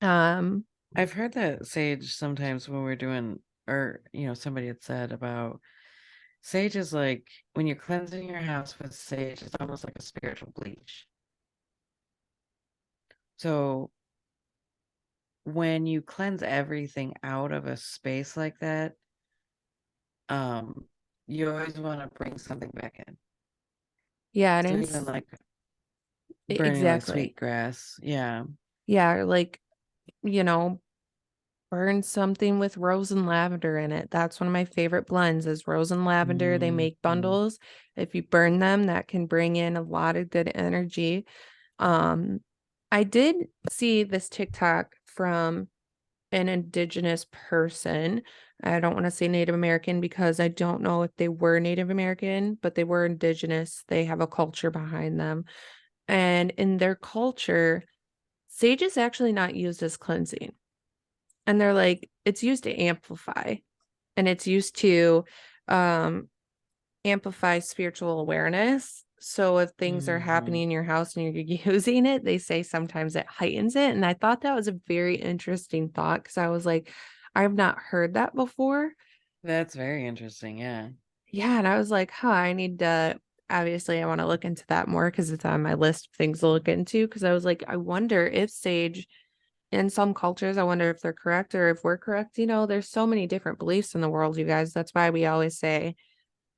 Um, I've heard that sage sometimes when we're doing, or, somebody had said about sage is like when you're cleansing your house with sage, it's almost like a spiritual bleach. So when you cleanse everything out of a space like that, um, you always want to bring something back in. yeah, and So even it's like burning like exactly. sweet grass, yeah. Yeah, like, you know, burn something with rose and lavender in it. That's one of my favorite blends is rose and lavender. They make Mm-hmm. bundles. If you burn them, that can bring in a lot of good energy. Um, I did see this TikTok from an indigenous person. I don't want to say Native American because I don't know if they were Native American, but they were indigenous. They have a culture behind them. And in their culture, sage is actually not used as cleansing. And they're like, it's used to amplify and it's used to um amplify spiritual awareness. So if things are Mm-hmm. happening in your house and you're using it, they say sometimes it heightens it. And I thought that was a very interesting thought because I was like, I've not heard that before. That's very interesting, yeah. Yeah. And I was like, I need to obviously I want to look into that more because it's on my list of things to look into. Cause I was like, I wonder if sage in some cultures, I wonder if they're correct or if we're correct. There's so many different beliefs in the world, you guys. That's why we always say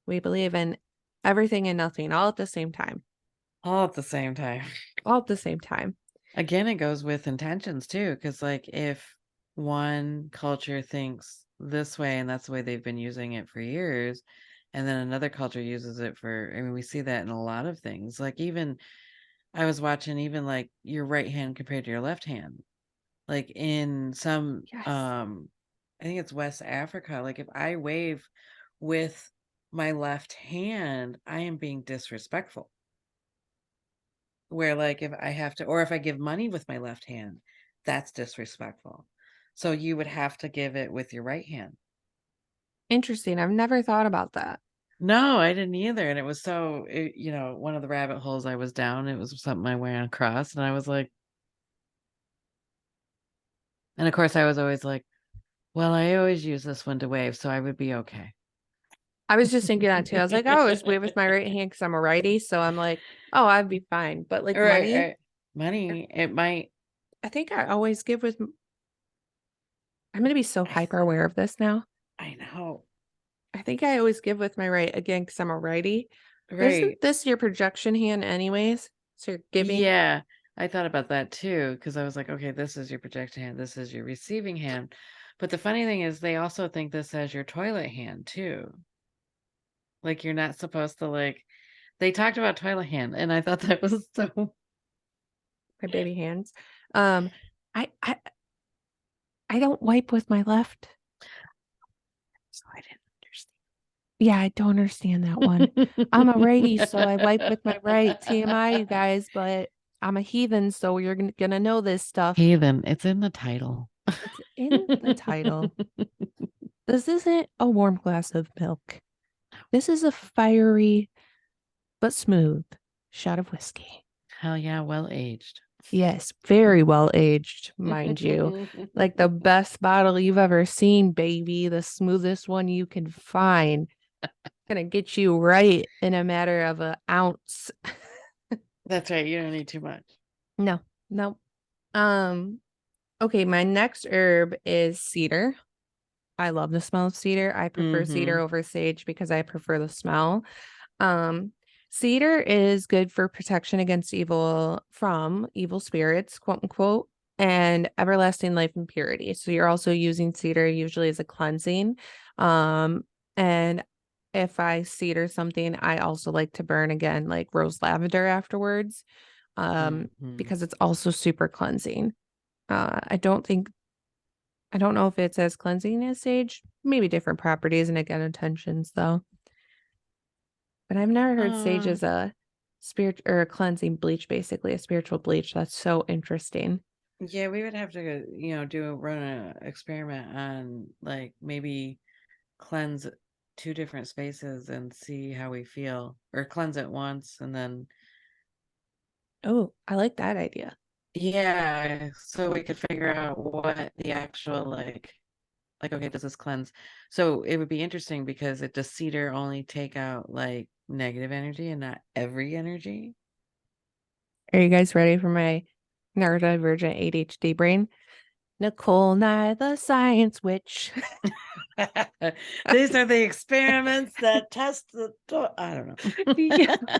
we believe in everything and nothing all at the same time. All at the same time. All at the same time. Again, it goes with intentions too, because like if one culture thinks this way and that's the way they've been using it for years, and then another culture uses it I mean, we see that in a lot of things. Like even I was watching even like your right hand compared to your left hand. Like in some Yes. I think it's West Africa, like if I wave with my left hand, I am being disrespectful. Where like if I have to, or if I give money with my left hand, that's disrespectful. So you would have to give it with your right hand. Interesting. I've never thought about that. No, I didn't either. And it was one of the rabbit holes I was down, it was something I ran across. And I was like, and of course I was always like, well, I always use this one to wave, so I would be okay. I was just thinking that too. I was like, I always wave with my right hand because I'm a righty. So I'm like, oh, I'd be fine. But like Right, money, right. Money, it might, I think I always give with, I'm going to be so I, hyper aware of this now. I know. I think I always give with my right again because I'm a righty. Isn't Right. this your projection hand, anyways? So you're giving. Yeah, I thought about that too, because I was like, okay, this is your projected hand, this is your receiving hand. But the funny thing is, they also think this as your toilet hand too. Like, you're not supposed to, like, they talked about toilet hand, and I thought that was so. My baby hands. Um, I don't wipe with my left. Yeah, I don't understand that one. I'm a righty, so I wipe with my right. TMI, you guys, but I'm a heathen, so you're gonna know this stuff. Heathen, it's in the title. It's in the title. This isn't a warm glass of milk. This is a fiery but smooth shot of whiskey. Hell yeah, well aged. Yes, very well aged, mind you. Like the best bottle you've ever seen, baby. The smoothest one you can find. Gonna get you right in a matter of an ounce. That's right. You don't need too much. No, no. Um, okay, my next herb is cedar. I love the smell of cedar. I prefer Mm-hmm. cedar over sage because I prefer the smell. Um, Cedar is good for protection against evil from evil spirits, quote unquote, and everlasting life and purity. So you're also using cedar usually as a cleansing. And if I cedar something, I also like to burn again, like rose lavender afterwards, Mm-hmm. because it's also super cleansing. I don't know if it's as cleansing as sage, maybe different properties and again intentions though. But I've never heard sage Uh, as a spirit or a cleansing bleach, basically a spiritual bleach. That's so interesting. yeah, we would have to, run an experiment on like maybe cleanse two different spaces and see how we feel, or cleanse it once and then, Oh, I like that idea. yeah, so we could figure out what the actual like, okay, does this cleanse? So it would be interesting because it does cedar only take out like negative energy and not every energy? Are you guys ready for my neurodivergent ADHD brain? Nicole Nye, the science witch. These are the experiments that test I don't Yeah. know.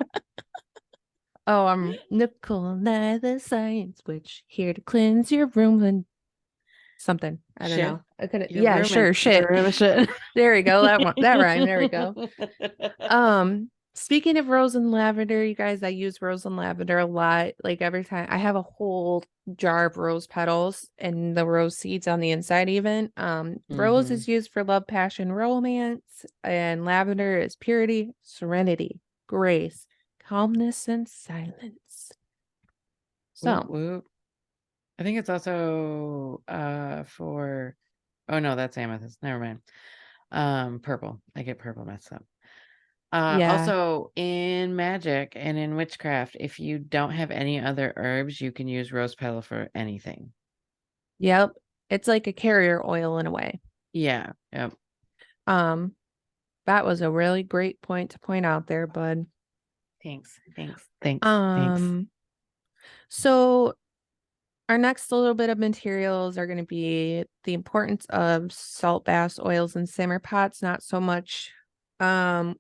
Oh, I'm Nicole Nye, the science witch, here to cleanse your room and something. I don't Shit. know. I couldn't. Your Yeah, room and sure. your Shit. room and shit. There we go. That one. That rhyme. There we go. Speaking of rose and lavender, you guys, I use rose and lavender a lot. Like every time I have a whole jar of rose petals and the rose seeds on the inside, even. Rose Mm-hmm. is used for love, passion, romance, and lavender is purity, serenity, grace, calmness, and silence. Whoop So, whoop. I think it's also for oh no, that's amethyst. Never mind. Purple. I get purple messed up. yeah. Also in magic and in witchcraft, if you don't have any other herbs, you can use rose petal for anything. Yep. It's like a carrier oil in a way. Yeah. Yep. Um, that was a really great point to point out there, bud. Thanks. Thanks. Thanks. Thanks. Um, so our next little bit of materials are going to be the importance of salt baths, oils, and simmer pots, not so much um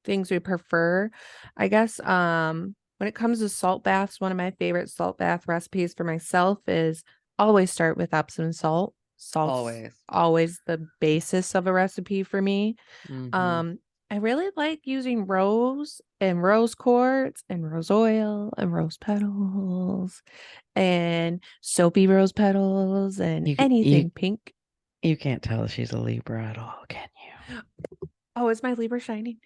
things we prefer. I guess when it comes to salt baths, one of my favorite salt bath recipes for myself is always start with Epsom salt. Salt's Always. always the basis of a recipe for me. Mm-hmm. Um, I really like using rose and rose quartz and rose oil and rose petals and soapy rose petals and You anything pink. you can't tell she's a Libra at all, can you? Oh, is my Libra shining?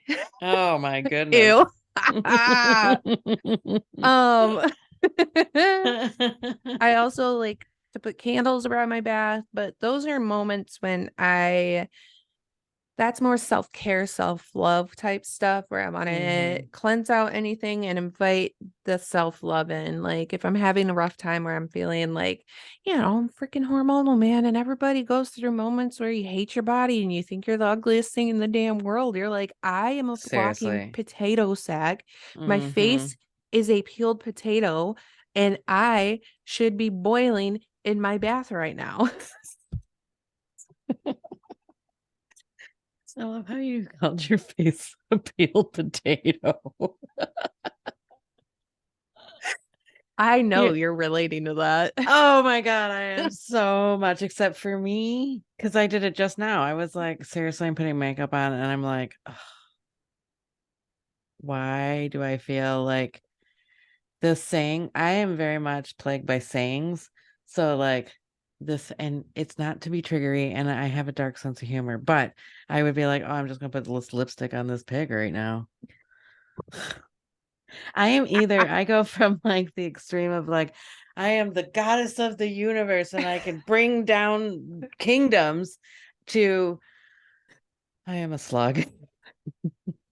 Oh my goodness. Ew. um I also like to put candles around my bath, but those are moments when that's more self-care, self-love type stuff where I want to Mm-hmm. cleanse out anything and invite the self-love in. Like if I'm having a rough time where I'm feeling like, I'm freaking hormonal, man, and everybody goes through moments where you hate your body and you think you're the ugliest thing in the damn world. You're like, I am a walking Seriously. potato sack. My Mm-hmm. face is a peeled potato and I should be boiling in my bath right now. I love how you called your face a peeled potato. I know you you're relating to that. Oh my God, I am so much, except for me, because I did it just now. I was like, seriously, I'm putting makeup on, and I'm like, "Ugh, why do I feel like this saying? I am very much plagued by sayings. So, like, this, and it's not to be triggery, and I have a dark sense of humor, but I would be like, oh, I'm just gonna put this lipstick on this pig right now. I go from like the extreme of like, I am the goddess of the universe and I can bring down kingdoms, to I am a slug.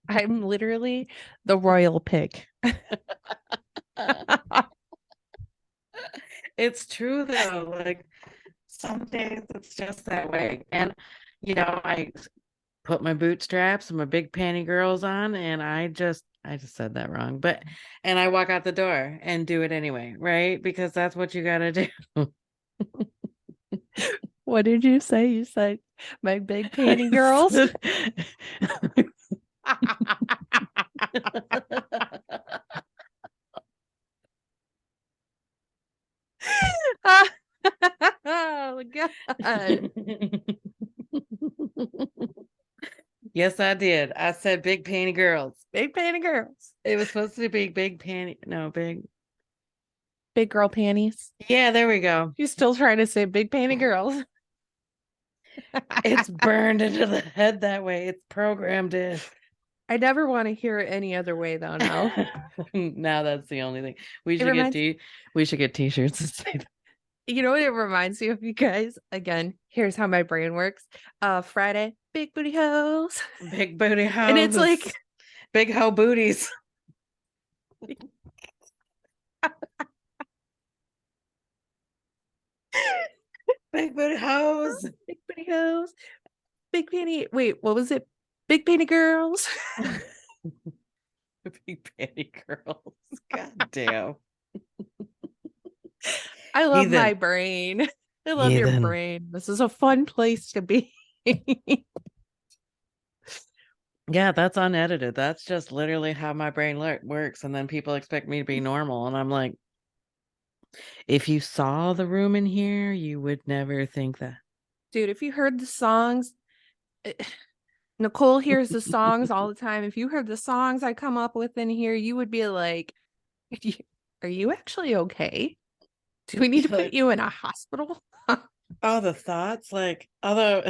I'm literally the royal pig. It's true though. Like some days it's just that way. And I put my bootstraps and my big panty girls on, and I just said that wrong. But and I walk out the door and do it anyway, right? Because that's what you gotta do. What did you say? You said my big panty I girls. said- Oh God. Yes, I did. I said big panty girls. Big panty girls. It was supposed to be big panty. No, big. Big girl panties. Yeah, there we go. You still trying to say big panty girls? It's burned into the head that way. It's programmed in. I never want to hear it any other way though now. Now that's the only thing. We It should get reminds we should get t-shirts that say that. You know what it reminds me of, you guys? Again, here's how my brain works. Friday, big booty hoes. Big booty And it's hoes. like Big hoe booties. Big booty hoes. big booty hoes. Big panty. Wait, what was it? Big panty girls. Big panty girls. God damn. I love Heathen. my brain. I love your Heathen. brain. This is a fun place to be. Yeah, that's unedited. That's just literally how my brain works. And then people expect me to be normal. And I'm like, if you saw the room in here, you would never think that. Dude, if you heard the songs, Nicole hears the songs all the time. If you heard the songs I come up with in here, you would be like, are you actually okay? Do we need to put you in a hospital? Oh, the thoughts, like, although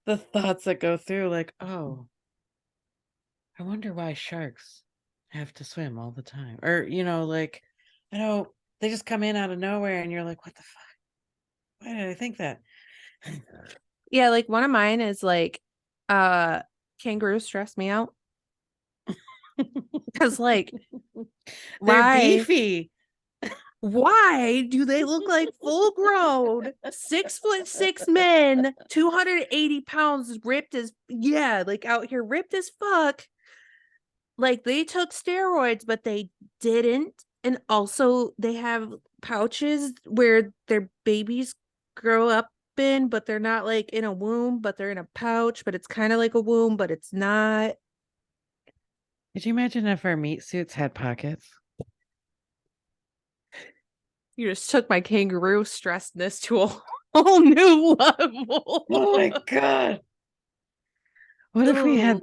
the thoughts that go through, like, oh, I wonder why sharks have to swim all the time. Or, like, I know they just come in out of nowhere and you're like, what the fuck? Why did I think that? Yeah, like one of mine is like, kangaroos stress me out. Because like, They're why beefy. why do they look like full grown 6'6" men, 280 pounds, ripped as like out here ripped as fuck? Like they took steroids, but they didn't. And also they have pouches where their babies grow up in, but they're not like in a womb, but they're in a pouch, but it's kind of like a womb, but it's not. Could you imagine if our meat suits had pockets? You just took my kangaroo stressedness to a whole new level. Oh my God. What if we had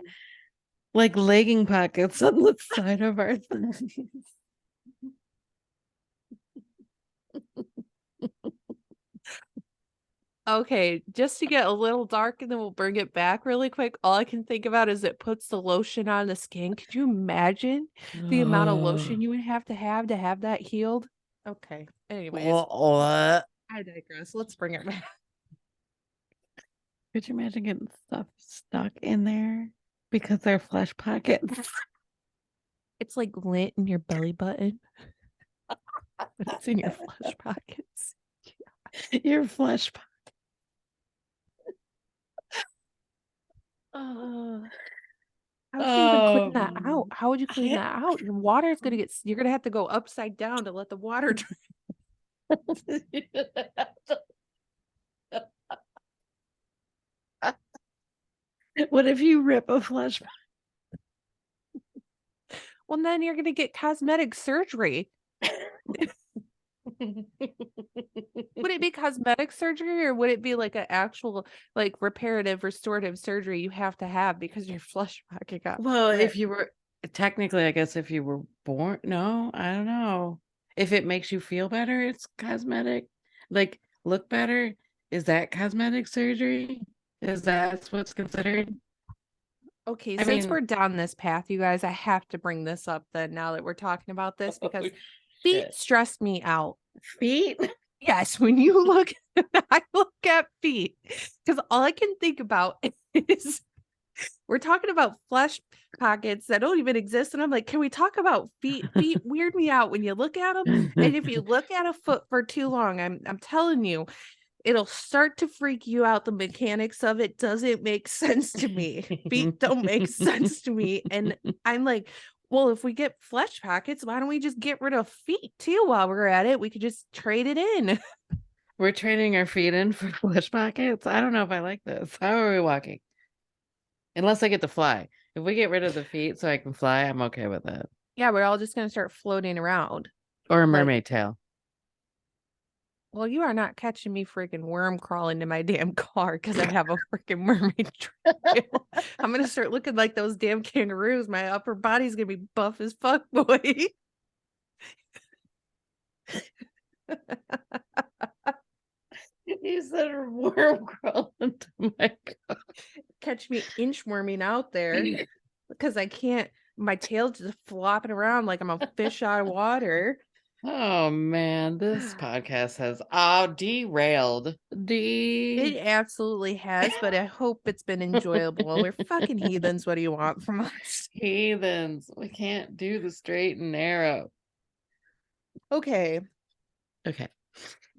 like legging pockets on the side of our thighs? Okay, just to get a little dark and then we'll bring it back really quick. All I can think about is it puts the lotion on the skin. Could you imagine the amount of lotion you would have to have that healed? Okay. Anyways, What? I digress. Let's bring it back. Could you imagine getting stuff stuck in there because they're flesh pockets? It's like lint in your belly button. It's in your flesh pockets. Your flesh pockets. How would you even clean that out? How would you clean I- that out? Your water is gonna you're gonna have to go upside down to let the water drain. What if you rip a flesh? Well, then you're gonna get cosmetic surgery. Would it be cosmetic surgery or would it be like an actual like reparative restorative surgery you have to have because your flesh pocket got Well, if ripped? you were technically, I guess if you were born, no, I don't know. If it makes you feel better, it's cosmetic. Like look better. Is that cosmetic surgery? Is that what's considered? Okay, I since mean, we're down this path, you guys, I have to bring this up then now that we're talking about this because oh, feet shit. stress me out. Feet? Yes, when you look, I look at feet because all I can think about is we're talking about flesh pockets that don't even exist. And I'm like, can we talk about feet? Feet weird me out when you look at them. And if you look at a foot for too long, I'm telling you, it'll start to freak you out. The mechanics of it doesn't make sense to me. Feet don't make sense to me. And I'm like, well, if we get flesh pockets, why don't we just get rid of feet too while we're at it? We could just trade it in. We're trading our feet in for flesh pockets. I don't know if I like this. How are we walking? Unless I get to fly. If we get rid of the feet so I can fly, I'm okay with it. Yeah, we're all just going to start floating around. Or a Like, mermaid tail. well, you are not catching me freaking worm crawling to my damn car because I have a freaking mermaid trail. I'm gonna start looking like those damn kangaroos. My upper body's gonna be buff as fuck, boy. You said a worm crawl into my car. Catch me inchworming out there because I can't. My tail's just flopping around like I'm a fish out of water. Oh man, this podcast has derailed. It absolutely has, but I hope it's been enjoyable. We're fucking heathens. What do you want from us? Heathens. We can't do the straight and narrow. Okay, Okay.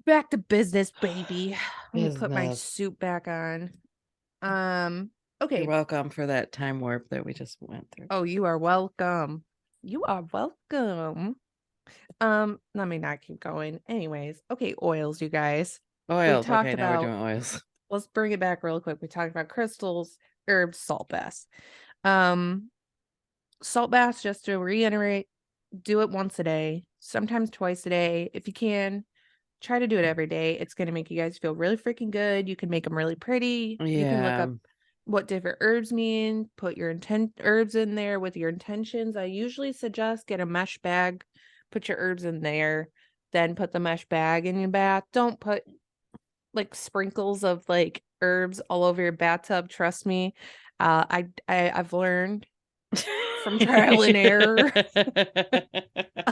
back to business, baby. Let me put my Business. suit back on. You're Okay. welcome for that time warp that we just went through. Oh, you are welcome. You are welcome. Let me not keep going. Anyways, okay, oils, you guys. We Oils. talked Okay, now we're about, doing oils. let's bring it back real quick. We talked about crystals, herbs, salt baths. Um, Salt baths, just to reiterate, do it once a day, sometimes twice a day. If you can, try to do it every day. It's going to make you guys feel really freaking good. You can make them really pretty. You can look Yeah. up what different herbs mean, put your herbs in there with your intentions. I usually suggest get a mesh bag, put your herbs in there, then put the mesh bag in your bath. Don't put like sprinkles of like herbs all over your bathtub. Trust me. I've learned from trial and error.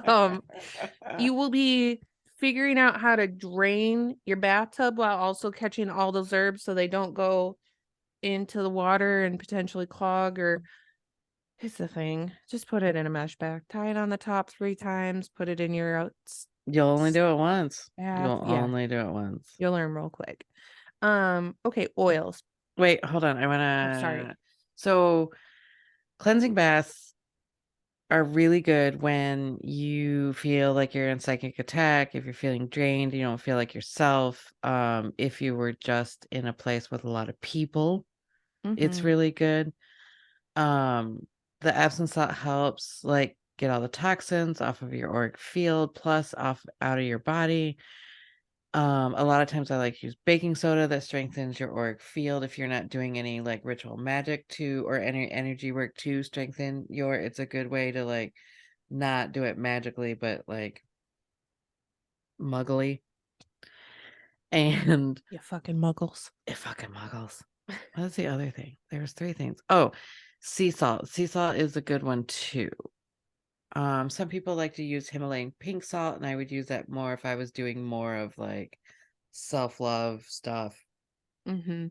um you will be figuring out how to drain your bathtub while also catching all those herbs so they don't go into the water and potentially clog. Or here's the thing, just put it in a mesh bag, tie it on the top 3 times, put it in your You'll only do it once. bath. You'll Yeah, only do it once. you'll learn real quick. Okay, oils. Wait, hold on. I Oh, sorry. wanna. So, cleansing baths are really good when you feel like you're in psychic attack, if you're feeling drained, you don't feel like yourself. If you were just in a place with a lot of people, it's Mm-hmm. really good. Um, the Epsom salt helps like get all the toxins off of your auric field, plus off out of your body. A lot of times I like to use baking soda that strengthens your auric field if you're not doing any like ritual magic to or any energy work to strengthen your, it's a good way to like not do it magically, but like muggly. And You fucking muggles. it fucking muggles. What's the other thing? There's 3 things. Oh, sea salt. Sea salt is a good one too. Some people like to use Himalayan pink salt, and I would use that more if I was doing more of like self-love stuff. Mm-hmm.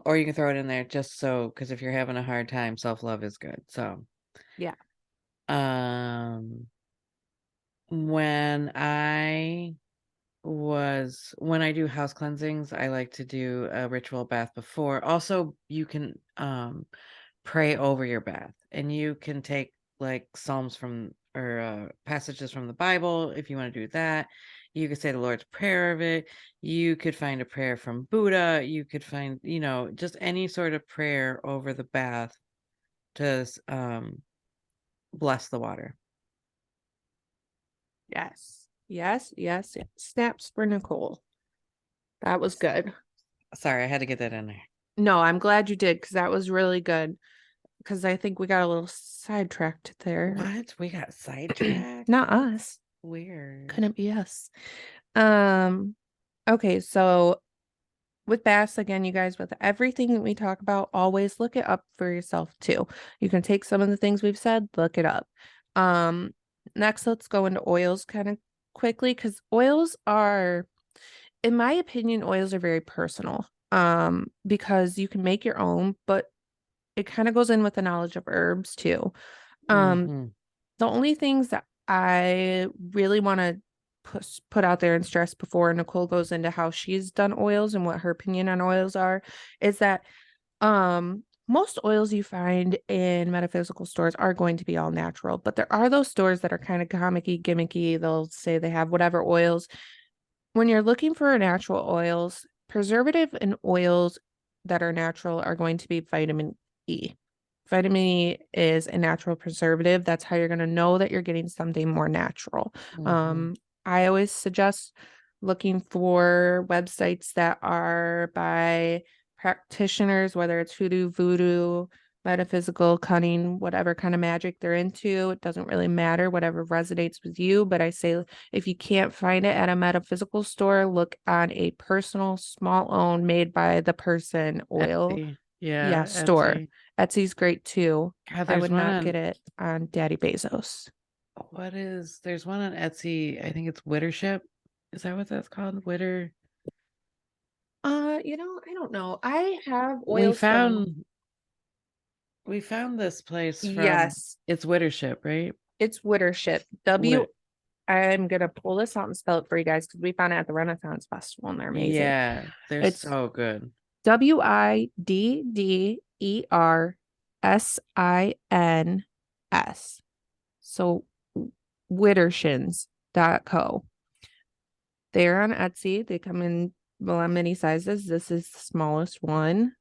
Or you can throw it in there just so because if you're having a hard time, self-love is good. So, Yeah. um, when I when I do house cleansings, I like to do a ritual bath before. Also, you can pray over your bath, and you can take like psalms from or passages from the Bible if you want to do that. You could say the Lord's Prayer of it. You could find a prayer from Buddha. You could find, just any sort of prayer over the bath to bless the water. Yes. Yes. Yes. Yes. Snaps for Nicole. That was good. Sorry, I had to get that in there. No, I'm glad you did because that was really good. Because I think we got a little sidetracked there. What? We got sidetracked? Not That's us. weird. Couldn't be us. Um, okay, so with baths again, you guys, with everything that we talk about, always look it up for yourself too. You can take some of the things we've said, look it up. Um, Next, let's go into oils kind of quickly because oils are, in my opinion, oils are very personal. Because you can make your own, but it kind of goes in with the knowledge of herbs too. Um, Hmm. the only things that I really want to put out there and stress before Nicole goes into how she's done oils and what her opinion on oils are is that most oils you find in metaphysical stores are going to be all natural, but there are those stores that are kind of comicky, gimmicky. They'll say they have whatever oils. When you're looking for natural oils, preservative and oils that are natural are going to be vitamin E. Vitamin E is a natural preservative. That's how you're going to know that you're getting something more natural. Hmm. Um, I always suggest looking for websites that are by practitioners, whether it's hoodoo, voodoo, metaphysical, cunning, whatever kind of magic they're into. It doesn't really matter, whatever resonates with you. But I say if you can't find it at a metaphysical store, look on a personal, small owned, made by the person oil, Etsy. yeah, Yeah, store. Etsy. Etsy's great too. God, I there's would one not get on it on Daddy Bezos. there's one on Etsy. I think it's Wittership. Is that what that's called? Witter. I don't know. I have We oils from, found we found this place from yes, it's Wittership, right? it's Wittership. W. Wit I'm gonna pull this out and spell it for you guys because we found it at the Renaissance Festival and they're amazing. Yeah, they're It's so good. Widdins. So Wittershins.co. They're on Etsy. They come in, well, many sizes. This is the smallest one.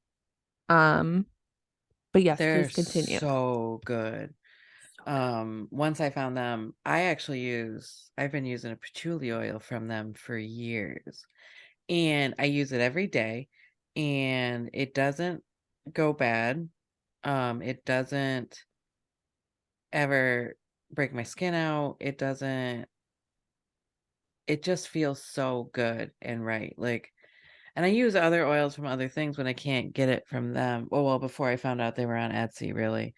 Um, but yes, They're please continue. so good. Once I found them, I've been using a patchouli oil from them for years. And I use it every day and it doesn't go bad. It doesn't ever break my skin out. It just feels so good and right. Like, and I use other oils from other things when I can't get it from them. Well, before I found out they were on Etsy, really.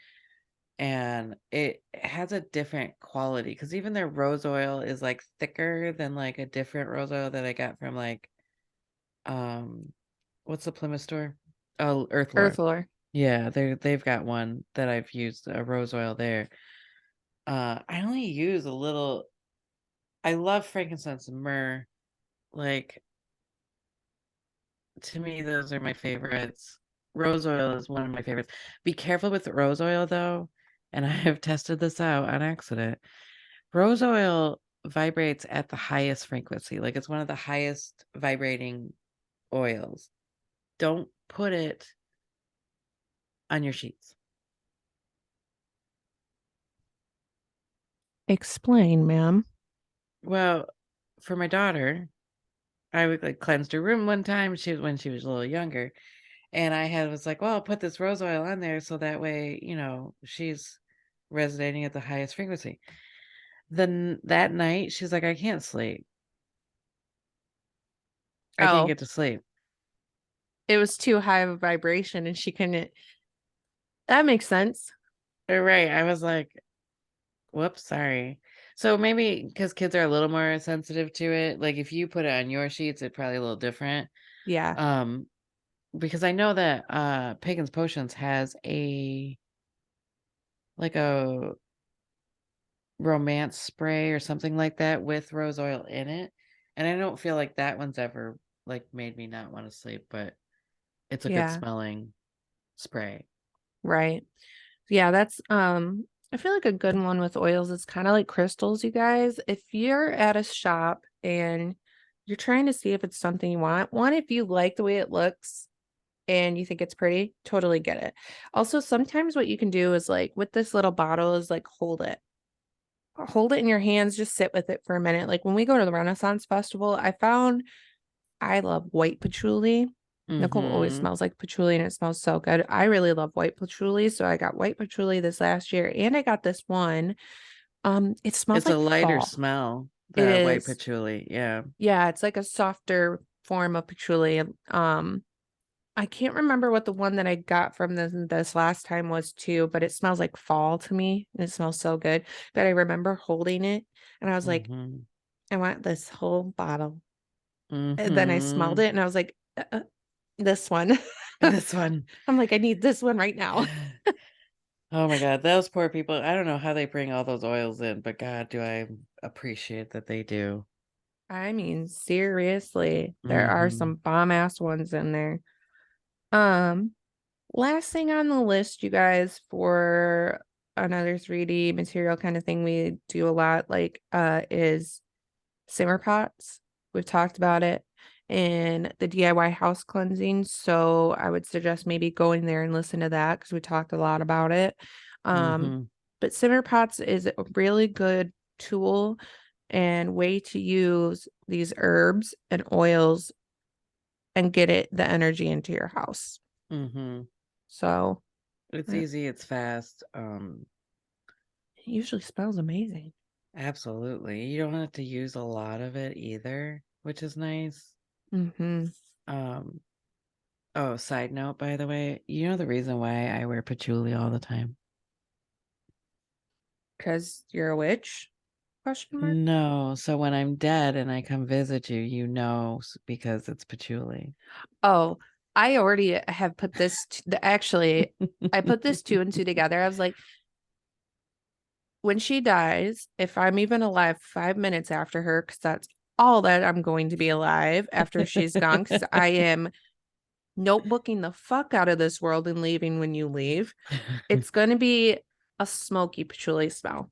And it has a different quality because even their rose oil is like thicker than like a different rose oil that I got from like, um, what's the Plymouth store? Oh, Earthlore. Earthlore. Yeah, they've got one that I've used a rose oil there. I only use a little. I love frankincense and myrrh. Like, to me, those are my favorites. Rose oil is one of my favorites. Be careful with the rose oil though, and I have tested this out on accident. Rose oil vibrates at the highest frequency. Like it's one of the highest vibrating oils. Don't put it on your sheets. Explain, ma'am. Well, for my daughter, I would like cleansed her room one time. She was when she was a little younger, and I had was like, well, I'll put this rose oil on there so that way, she's resonating at the highest frequency. Then that night, she's like, I can't sleep. I can't Oh, get to sleep. it was too high of a vibration and she couldn't. That makes sense. Right. I was like, whoops, sorry. So maybe because kids are a little more sensitive to it, like if you put it on your sheets, it's probably a little different. Yeah. Um, because I know that Pagan's Potions has a romance spray or something like that with rose oil in it. And I don't feel like that one's ever like made me not want to sleep, but it's a good Yeah. smelling spray. Right. Yeah, that's I feel like a good one with oils is kind of like crystals, you guys. If you're at a shop and you're trying to see if it's something you want, one, if you like the way it looks and you think it's pretty, totally get it. Also, sometimes what you can do is like with this little bottle is like hold it. Hold it in your hands, just sit with it for a minute. Like when we go to the Renaissance Festival, I love white patchouli. Nicole always Mm-hmm. smells like patchouli and it smells so good. I really love white patchouli. So I got white patchouli this last year and I got this one. It smells It's a like lighter fall. smell. It The white is. patchouli. Yeah. Yeah, it's like a softer form of patchouli. I can't remember what the one that I got from this last time was too, but it smells like fall to me. It smells so good. But I remember holding it and I was like, Mm-hmm. I want this whole bottle. And then I smelled Mm-hmm. it and I was like, this one. This one. I'm like, I need this one right now. Oh my God, those poor people. I don't know how they bring all those oils in, but God, do I appreciate that they do. I mean, seriously, there are Mm-hmm. some bomb ass ones in there. Um, Last thing on the list, you guys, for another 3D material kind of thing we do a lot, like is simmer pots. We've talked about it in the DIY house cleansing. So I would suggest maybe going there and listen to that because we talked a lot about it. Um, Mm-hmm. but simmer pots is a really good tool and way to use these herbs and oils and get the energy into your house. Mm-hmm. So It's uh, easy, it's fast. it usually smells amazing. Absolutely. You don't have to use a lot of it either, which is nice. Mm-hmm. Um, oh, side note, by the way, you know the reason why I wear patchouli all the time? Because you're a witch? Question mark. No, so when I'm dead and I come visit you, you know, because it's patchouli. Oh, I already have put actually, I put this two and two together. I was like, when she dies, if I'm even alive 5 minutes after her, because that's all that I'm going to be alive after she's gone, because I am notebooking the fuck out of this world and leaving when you leave. It's going to be a smoky patchouli smell.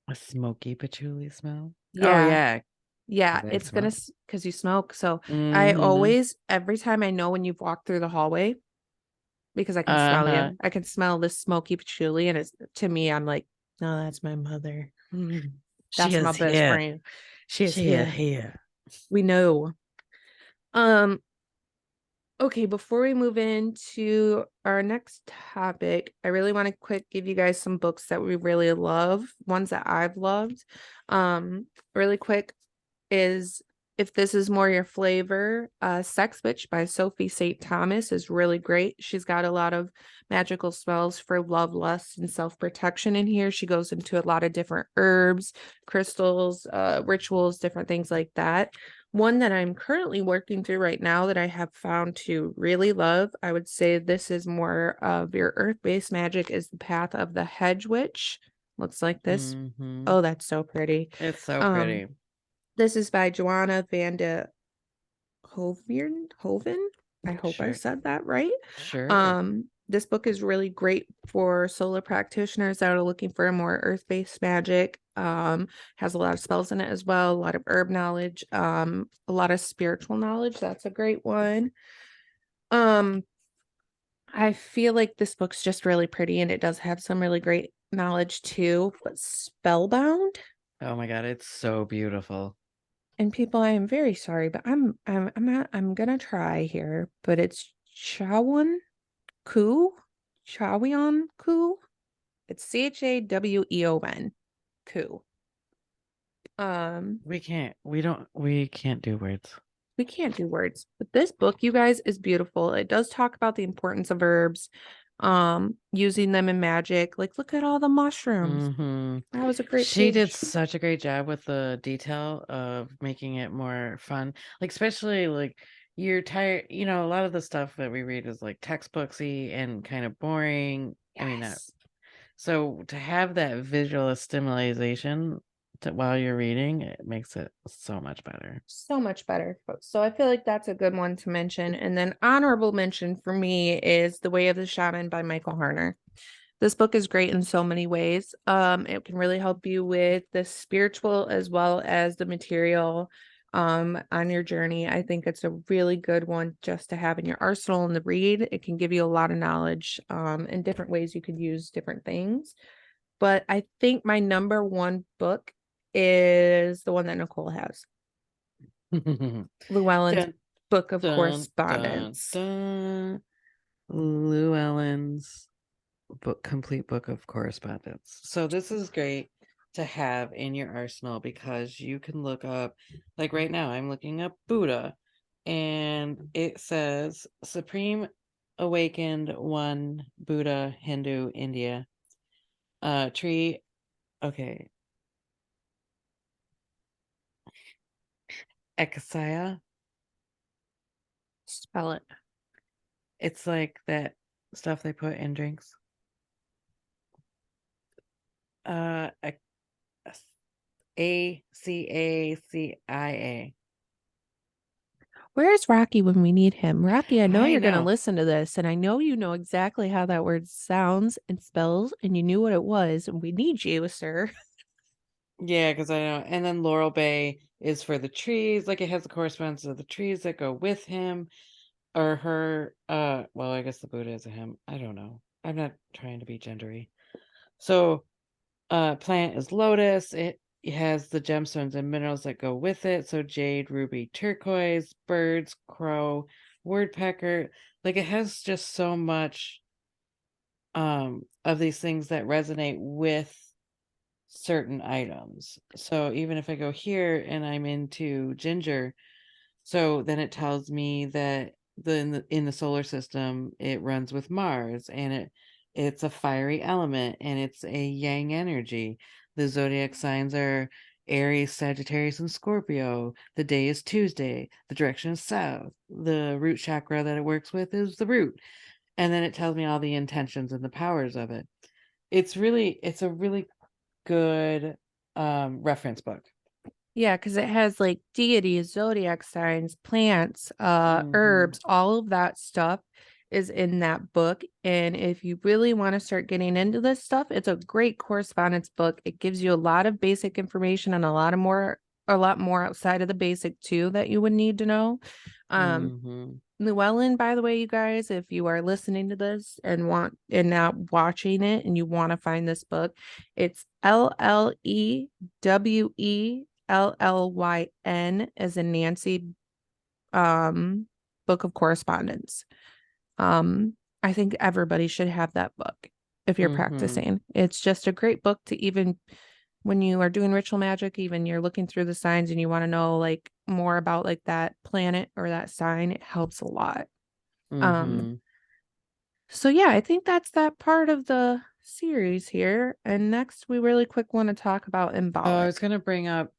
A smoky patchouli smell? Oh, Yeah. yeah, Yeah. because I It's going smoke. to, because you smoke. So I Mm-hmm. always, every time I know when you've walked through the hallway, because I can smell Uh-huh. you. I can smell this smoky patchouli, and it's to me, I'm like, no, that's my mother. She That's my is best here. friend. She is She is here. here. We know. Um, okay, before we move into our next topic, I really want to quick give you guys some books that we really love, ones that I've loved. Really quick, is if this is more your flavor, Sex Witch by Sophie St. Thomas is really great. She's got a lot of magical spells for love, lust, and self-protection in here. She goes into a lot of different herbs, crystals, rituals, different things like that. One that I'm currently working through right now that I have found to really love, I would say this is more of your earth-based magic, is The Path of the Hedge Witch. Looks like this. Mm-hmm. Oh, that's so pretty. It's so Um, pretty. this is by Joanna van de Hoven. I hope I Sure. said that right. Sure. This book is really great for solo practitioners that are looking for a more earth-based magic. Has a lot of spells in it as well, a lot of herb knowledge, a lot of spiritual knowledge. That's a great one. Um, I feel like this book's just really pretty and it does have some really great knowledge too, but Spellbound. Oh my God, it's so beautiful. And people, I am very sorry, but I'm gonna try here, but it's Chawon Ku, Chawion Ku. It's Chaweon Ku. Um, We can't do words. we can't do words, but this book, you guys, is beautiful. It does talk about the importance of herbs, using them in magic. Like, look at all the mushrooms. Mm-hmm. That was a great She did page. such a great job with the detail of making it more fun. Like, especially like you're tired, a lot of the stuff that we read is like textbooksy and kind of boring. I mean, not Yes. so to have that visual stimulation while you're reading, it makes it so much better. So much better. So I feel like that's a good one to mention. And then honorable mention for me is The Way of the Shaman by Michael Harner. This book is great in so many ways. It can really help you with the spiritual as well as the material on your journey. I think it's a really good one just to have in your arsenal and the read. It can give you a lot of knowledge in different ways you could use different things. But I think my number one book is the one that Nicole has. Llewellyn's Dun, Book of dun, dun, Correspondence. dun. Lou Allen's complete book of correspondence. So this is great. to have in your arsenal, because you can look up, like right now, I'm looking up Buddha, and it says Supreme Awakened One Buddha, Hindu, India. Tree, okay, Ekasaya. Spell it. It's like that stuff they put in drinks. Uh, Acacia. Where's Rocky when we need him? Rocky, I know I you're going to know. listen to this, and I know you know exactly how that word sounds and spells, and you knew what it was, and we need you, sir. Yeah, because I know. And then Laurel Bay is for the trees. Like it has the correspondence of the trees that go with him or her. Well, I guess the Buddha is a him. I don't know. I'm not trying to be gendery. So, plant is lotus. It has the gemstones and minerals that go with it. So jade, ruby, turquoise, birds, crow, woodpecker. Like it has just so much of these things that resonate with certain items. So even if I go here and I'm into ginger, so then it tells me that in the solar system it runs with Mars, and it's a fiery element and it's a yang energy. The zodiac signs are Aries, Sagittarius, and Scorpio. The day is Tuesday. The direction is south. The root chakra that it works with is the root. And then it tells me all the intentions and the powers of it. It's a really good reference book. Yeah, because it has like deities, zodiac signs, plants, Hmm. herbs, all of that stuff is in that book. And if you really want to start getting into this stuff, it's a great correspondence book. It gives you a lot of basic information and a lot more outside of the basic too that you would need to know. Um, Hmm. Llewellyn, by the way, you guys, if you are listening to this and not watching it and you want to find this book, it's Llewellyn as in Nancy book of correspondence. I think everybody should have that book if you're Hmm. practicing. It's just a great book to even when you are doing ritual magic, even you're looking through the signs and you want to know like more about like that planet or that sign, it helps a lot. Um, Hmm. so yeah, I think that's that part of the series here. And next we really quick want to talk about Oh, I was embolic. gonna bring up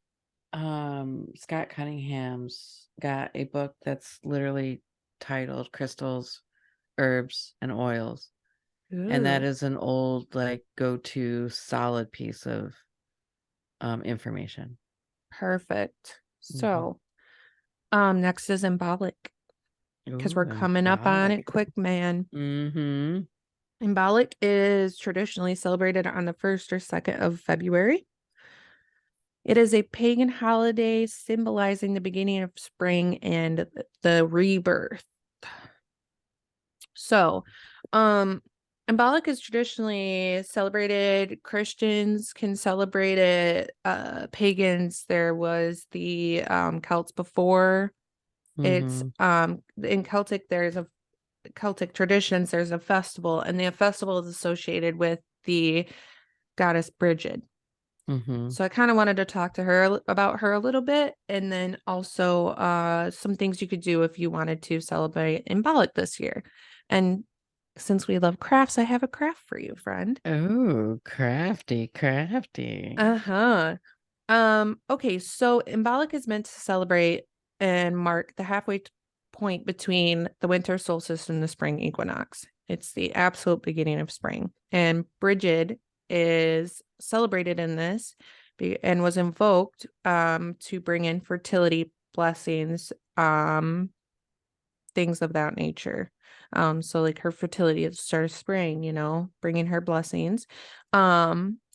Scott Cunningham's got a book that's literally titled Crystals, Herbs, and Oils. And that Ooh, is an old, like, go-to solid piece of information. perfect. Hmm. So, next is embolic because Ooh, we're coming up on symbolic. it quick, man. Hmm. Embolic is traditionally celebrated on the 1st or 2nd of February. It is a pagan holiday symbolizing the beginning of spring and the rebirth. So, um, Embolic is traditionally celebrated. Christians can celebrate it. Pagans, there was the Celts before. It's Hmm. in Celtic traditions, there's a festival, and the festival is associated with the goddess Bridget. Hmm. So I kind of wanted to talk to her about her a little bit, and then also some things you could do if you wanted to celebrate Embolic this year. And since we love crafts, I have a craft for you, friend. Oh, crafty, crafty. Uh-huh. Okay, so Embolic is meant to celebrate and mark the point between the winter solstice and the spring equinox. It's the absolute beginning of spring. And Bridget is celebrated in this and was invoked to bring in fertility blessings, things of that nature. So like her fertility at the start of spring, bringing her blessings.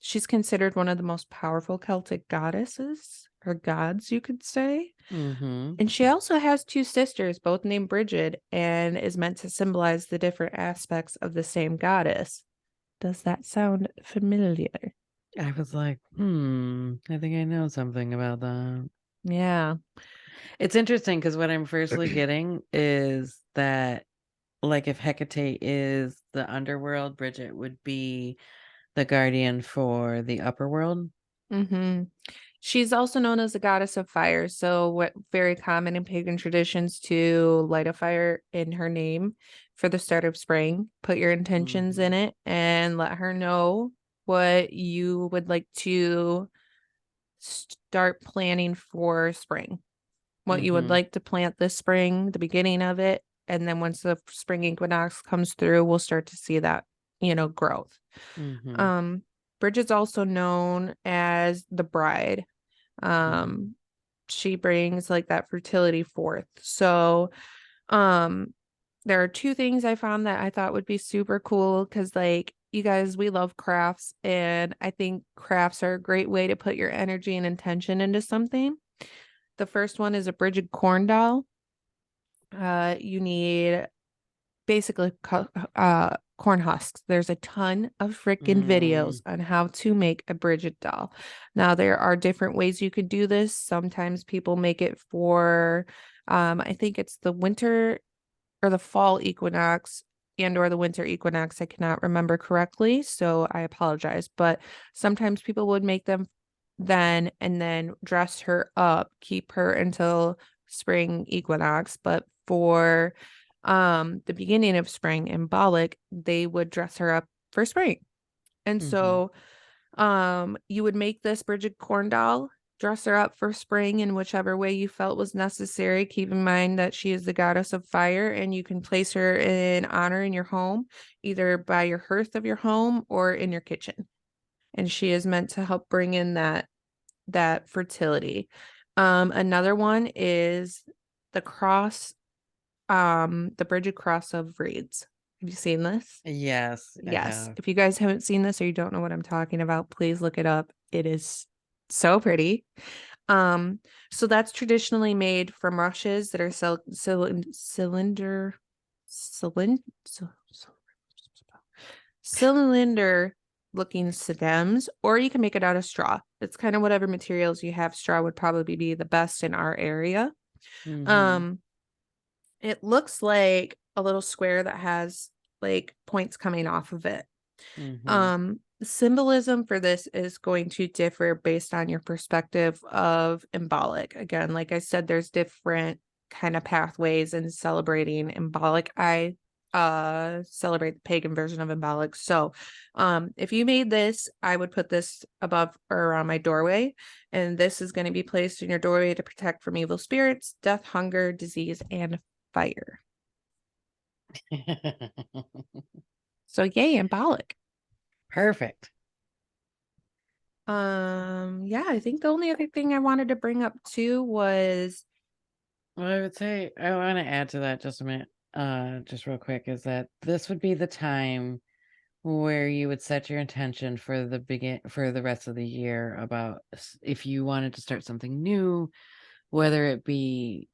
She's considered one of the most powerful Celtic goddesses or gods, you could say. Hmm. And she also has two sisters, both named Bridget, and is meant to symbolize the different aspects of the same goddess. Does that sound familiar? I was like, I think I know something about that. Yeah. It's interesting because what I'm firstly getting is that, like, if Hecate is the underworld, Bridget would be the guardian for the upper world. Mm-hmm. She's also known as the goddess of fire. So, what very common in pagan traditions to light a fire in her name for the start of spring. Put your intentions in Mhm. it and let her know what you would like to start planning for spring, what you would Mhm. like to plant this spring, the beginning of it. And then once the spring equinox comes through, we'll start to see that, growth. Mhm. Um, Bridget's also known as the bride. Mhm. Um, she brings like that fertility forth. So, um, there are two things I found that I thought would be super cool because, like, you guys, we love crafts, and I think crafts are a great way to put your energy and intention into something. The first one is a Bridget corn doll. You need basically corn husks. There's a ton of freaking videos Mm. on how to make a Bridget doll. Now, there are different ways you could do this. Sometimes people make it for, I think it's the winter or the fall equinox and or the winter equinox. I cannot remember correctly, so I apologize. But sometimes people would make them then and then dress her up, keep her until spring equinox. But for the beginning of spring and Bollock, they would dress her up for spring. And Mhm. so you would make this Bridget corn doll, dress her up for spring in whichever way you felt was necessary. Keep in mind that she is the goddess of fire, and you can place her in honor in your home, either by your hearth of your home or in your kitchen. And she is meant to help bring in that fertility. Another one is the cross, the Bridget cross of reeds. Have you seen this? Yes, I Yes. have. If you guys haven't seen this or you don't know what I'm talking about, please look it up. It is so pretty. Um, so that's traditionally made from rushes that are cylinder, cylinder looking stems, or you can make it out of straw. It's kind of whatever materials you have. Straw would probably be the best in our area. Mhm. Um, it looks like a little square that has like points coming off of it. Mhm. Symbolism for this is going to differ based on your perspective of embolic. Again, like I said, there's different kind of pathways in celebrating embolic. I celebrate the pagan version of embolic. So if you made this, I would put this above or around my doorway, and this is going to be placed in your doorway to protect from evil spirits, death, hunger, disease, and fire. So yay, embolic. Perfect. Yeah, I think the only other thing I wanted to bring up too was Well, I would say I want to add to that just a minute, just real quick, is that this would be the time where you would set your intention for the rest of the year about if you wanted to start something new, whether it be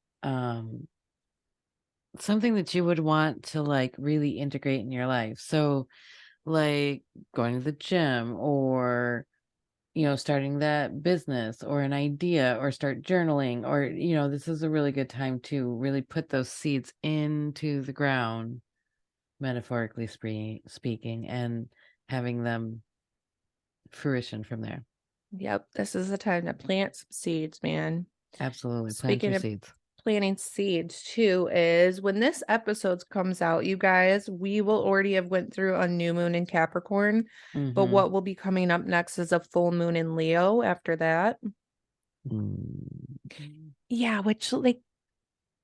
something that you would want to like really integrate in your life. So like going to the gym or starting that business or an idea or start journaling or this is a really good time to really put those seeds into the ground, metaphorically speaking, and having them fruition from there. yep, this is the time to plant some seeds, man. Absolutely. Plant your Speaking of seeds. planting seeds too, is when this episode comes out, you guys, we will already have went through a new moon in Capricorn, but Mm-hmm. what will be coming up next is a full moon in Leo after that. Mm. Yeah, which like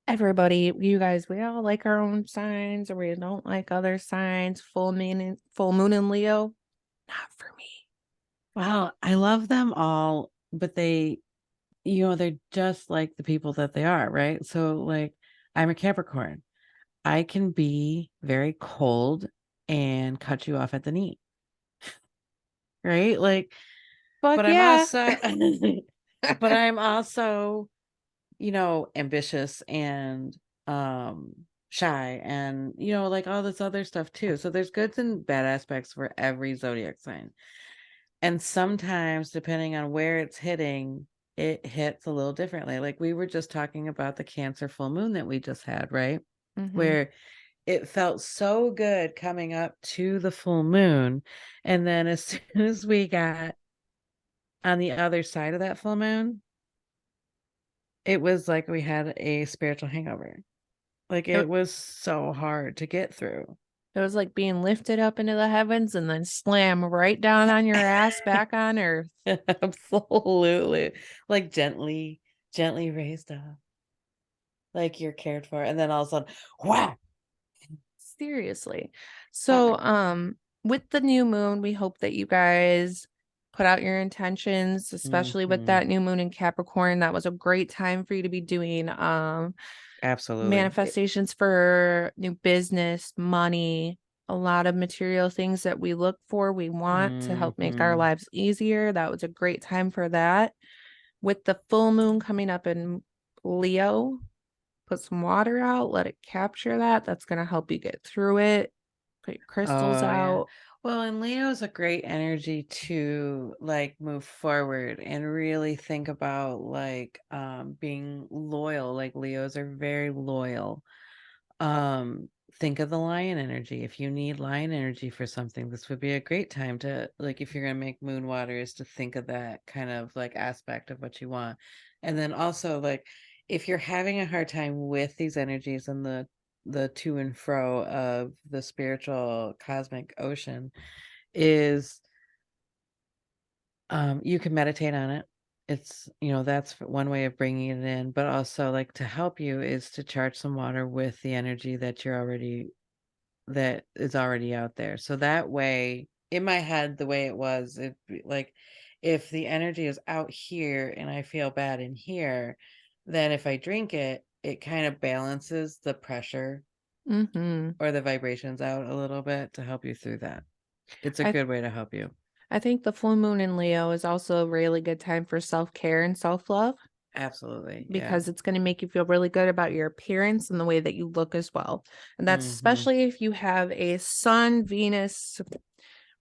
everybody, you guys, we all like our own signs or we don't like other signs. Full moon in Leo, not for me. Well, I love them all, but they're just like the people that they are, right? So, like, I'm a Capricorn. I can be very cold and cut you off at the knee, right? Like, Fuck but I'm yeah. also, but I'm also, ambitious and um shy and like all this other stuff too. So there's goods and bad aspects for every zodiac sign. And sometimes depending on where it's hitting, it hits a little differently. Like we were just talking about the Cancer full moon that we just had, right? Mm-hmm. Where it felt so good coming up to the full moon. And then as soon as we got on the other side of that full moon, it was like we had a spiritual hangover. Like, It, it was so hard to get through. it was like being lifted up into the heavens and then slam right down on your ass back on earth. Absolutely. Like, gently raised up, like you're cared for, and then all of a sudden, wow. Seriously. Fuck. So, with the new moon, we hope that you guys put out your intentions, especially with Mhm. that new moon in Capricorn. That was a great time for you to be doing Absolutely. manifestations for new business, money, a lot of material things that we look for, we want to help make our Mhm. lives easier. That was a great time for that. With the full moon coming up in Leo, put some water out, let it capture that. That's going to help you get through it. Put your crystals Oh, yeah. out. Well, and Leo's a great energy to, like, move forward and really think about, like, being loyal. Like, Leos are very loyal. Think of the lion energy. If you need lion energy for something, this would be a great time to, like, if you're gonna make moon waters, to think of that kind of, like, aspect of what you want. And then also, like, if you're having a hard time with these energies and the to and fro of the spiritual cosmic ocean, is you can meditate on it. It's, that's one way of bringing it in, but also, like, to help you is to charge some water with the energy that is already out there. So that way, in my head, the way it was, like, if the energy is out here and I feel bad in here, then if I drink it, it kind of balances the pressure Mm-hmm. or the vibrations out a little bit to help you through that. It's a I good way to help you. I think the full moon in Leo is also a really good time for self-care and self-love Absolutely. Yeah. because it's going to make you feel really good about your appearance and the way that you look as well. And that's Mhm. especially if you have a Sun, Venus,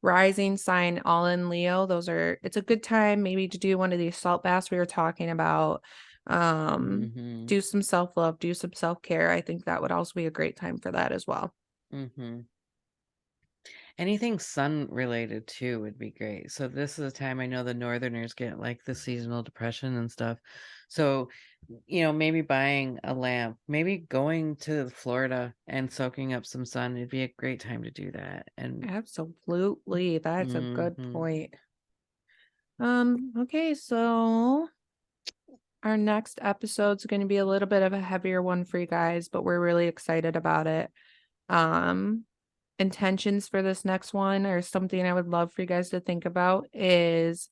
rising sign all in Leo. It's a good time maybe to do one of these salt baths we were talking about. Mhm. Do some self-love, do some self-care. I think that would also be a great time for that as well. Mhm. Anything sun related too would be great. So this is a time I know the northerners get, like, the seasonal depression and stuff. So, maybe buying a lamp, maybe going to Florida and soaking up some sun. It'd be a great time to do that. And Absolutely. That's a good mhm. point. Okay, so our next episode's going to be a little bit of a heavier one for you guys, but we're really excited about it. Um, Intentions for this next one, or something I would love for you guys to think about, is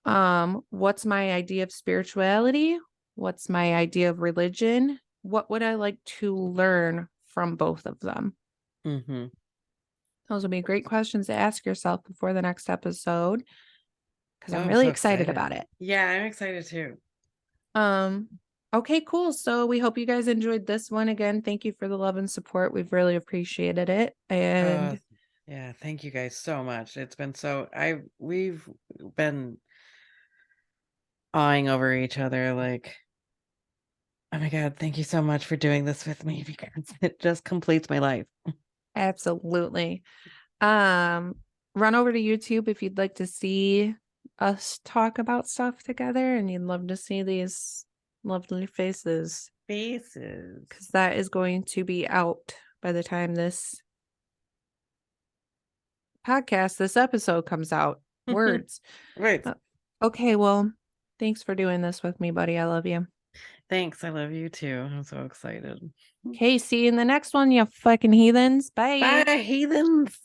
what's my idea of spirituality? What's my idea of religion? What would I like to learn from both of them? Mhm. Those would be great questions to ask yourself before the next episode because Oh, I'm I'm really so excited excited. about it. Yeah, I'm excited too. Um, okay, cool. So we hope you guys enjoyed this one. Again, thank you for the love and support. We've really appreciated it. Uh And yeah, thank you guys so much. It's been so I we've been awing over each other, like, oh my God, thank you so much for doing this with me because it just completes my life. absolutely. Um, Run over to YouTube if you'd like to see us talk about stuff together and you'd love to see these lovely faces Faces. because that is going to be out by the time this episode comes out. Words. Right. Uh, okay, well, thanks for doing this with me, buddy. I love you. Thanks. I love you too. I'm so excited. Okay, see you in the next one, you fucking heathens. Bye. Bye, heathens.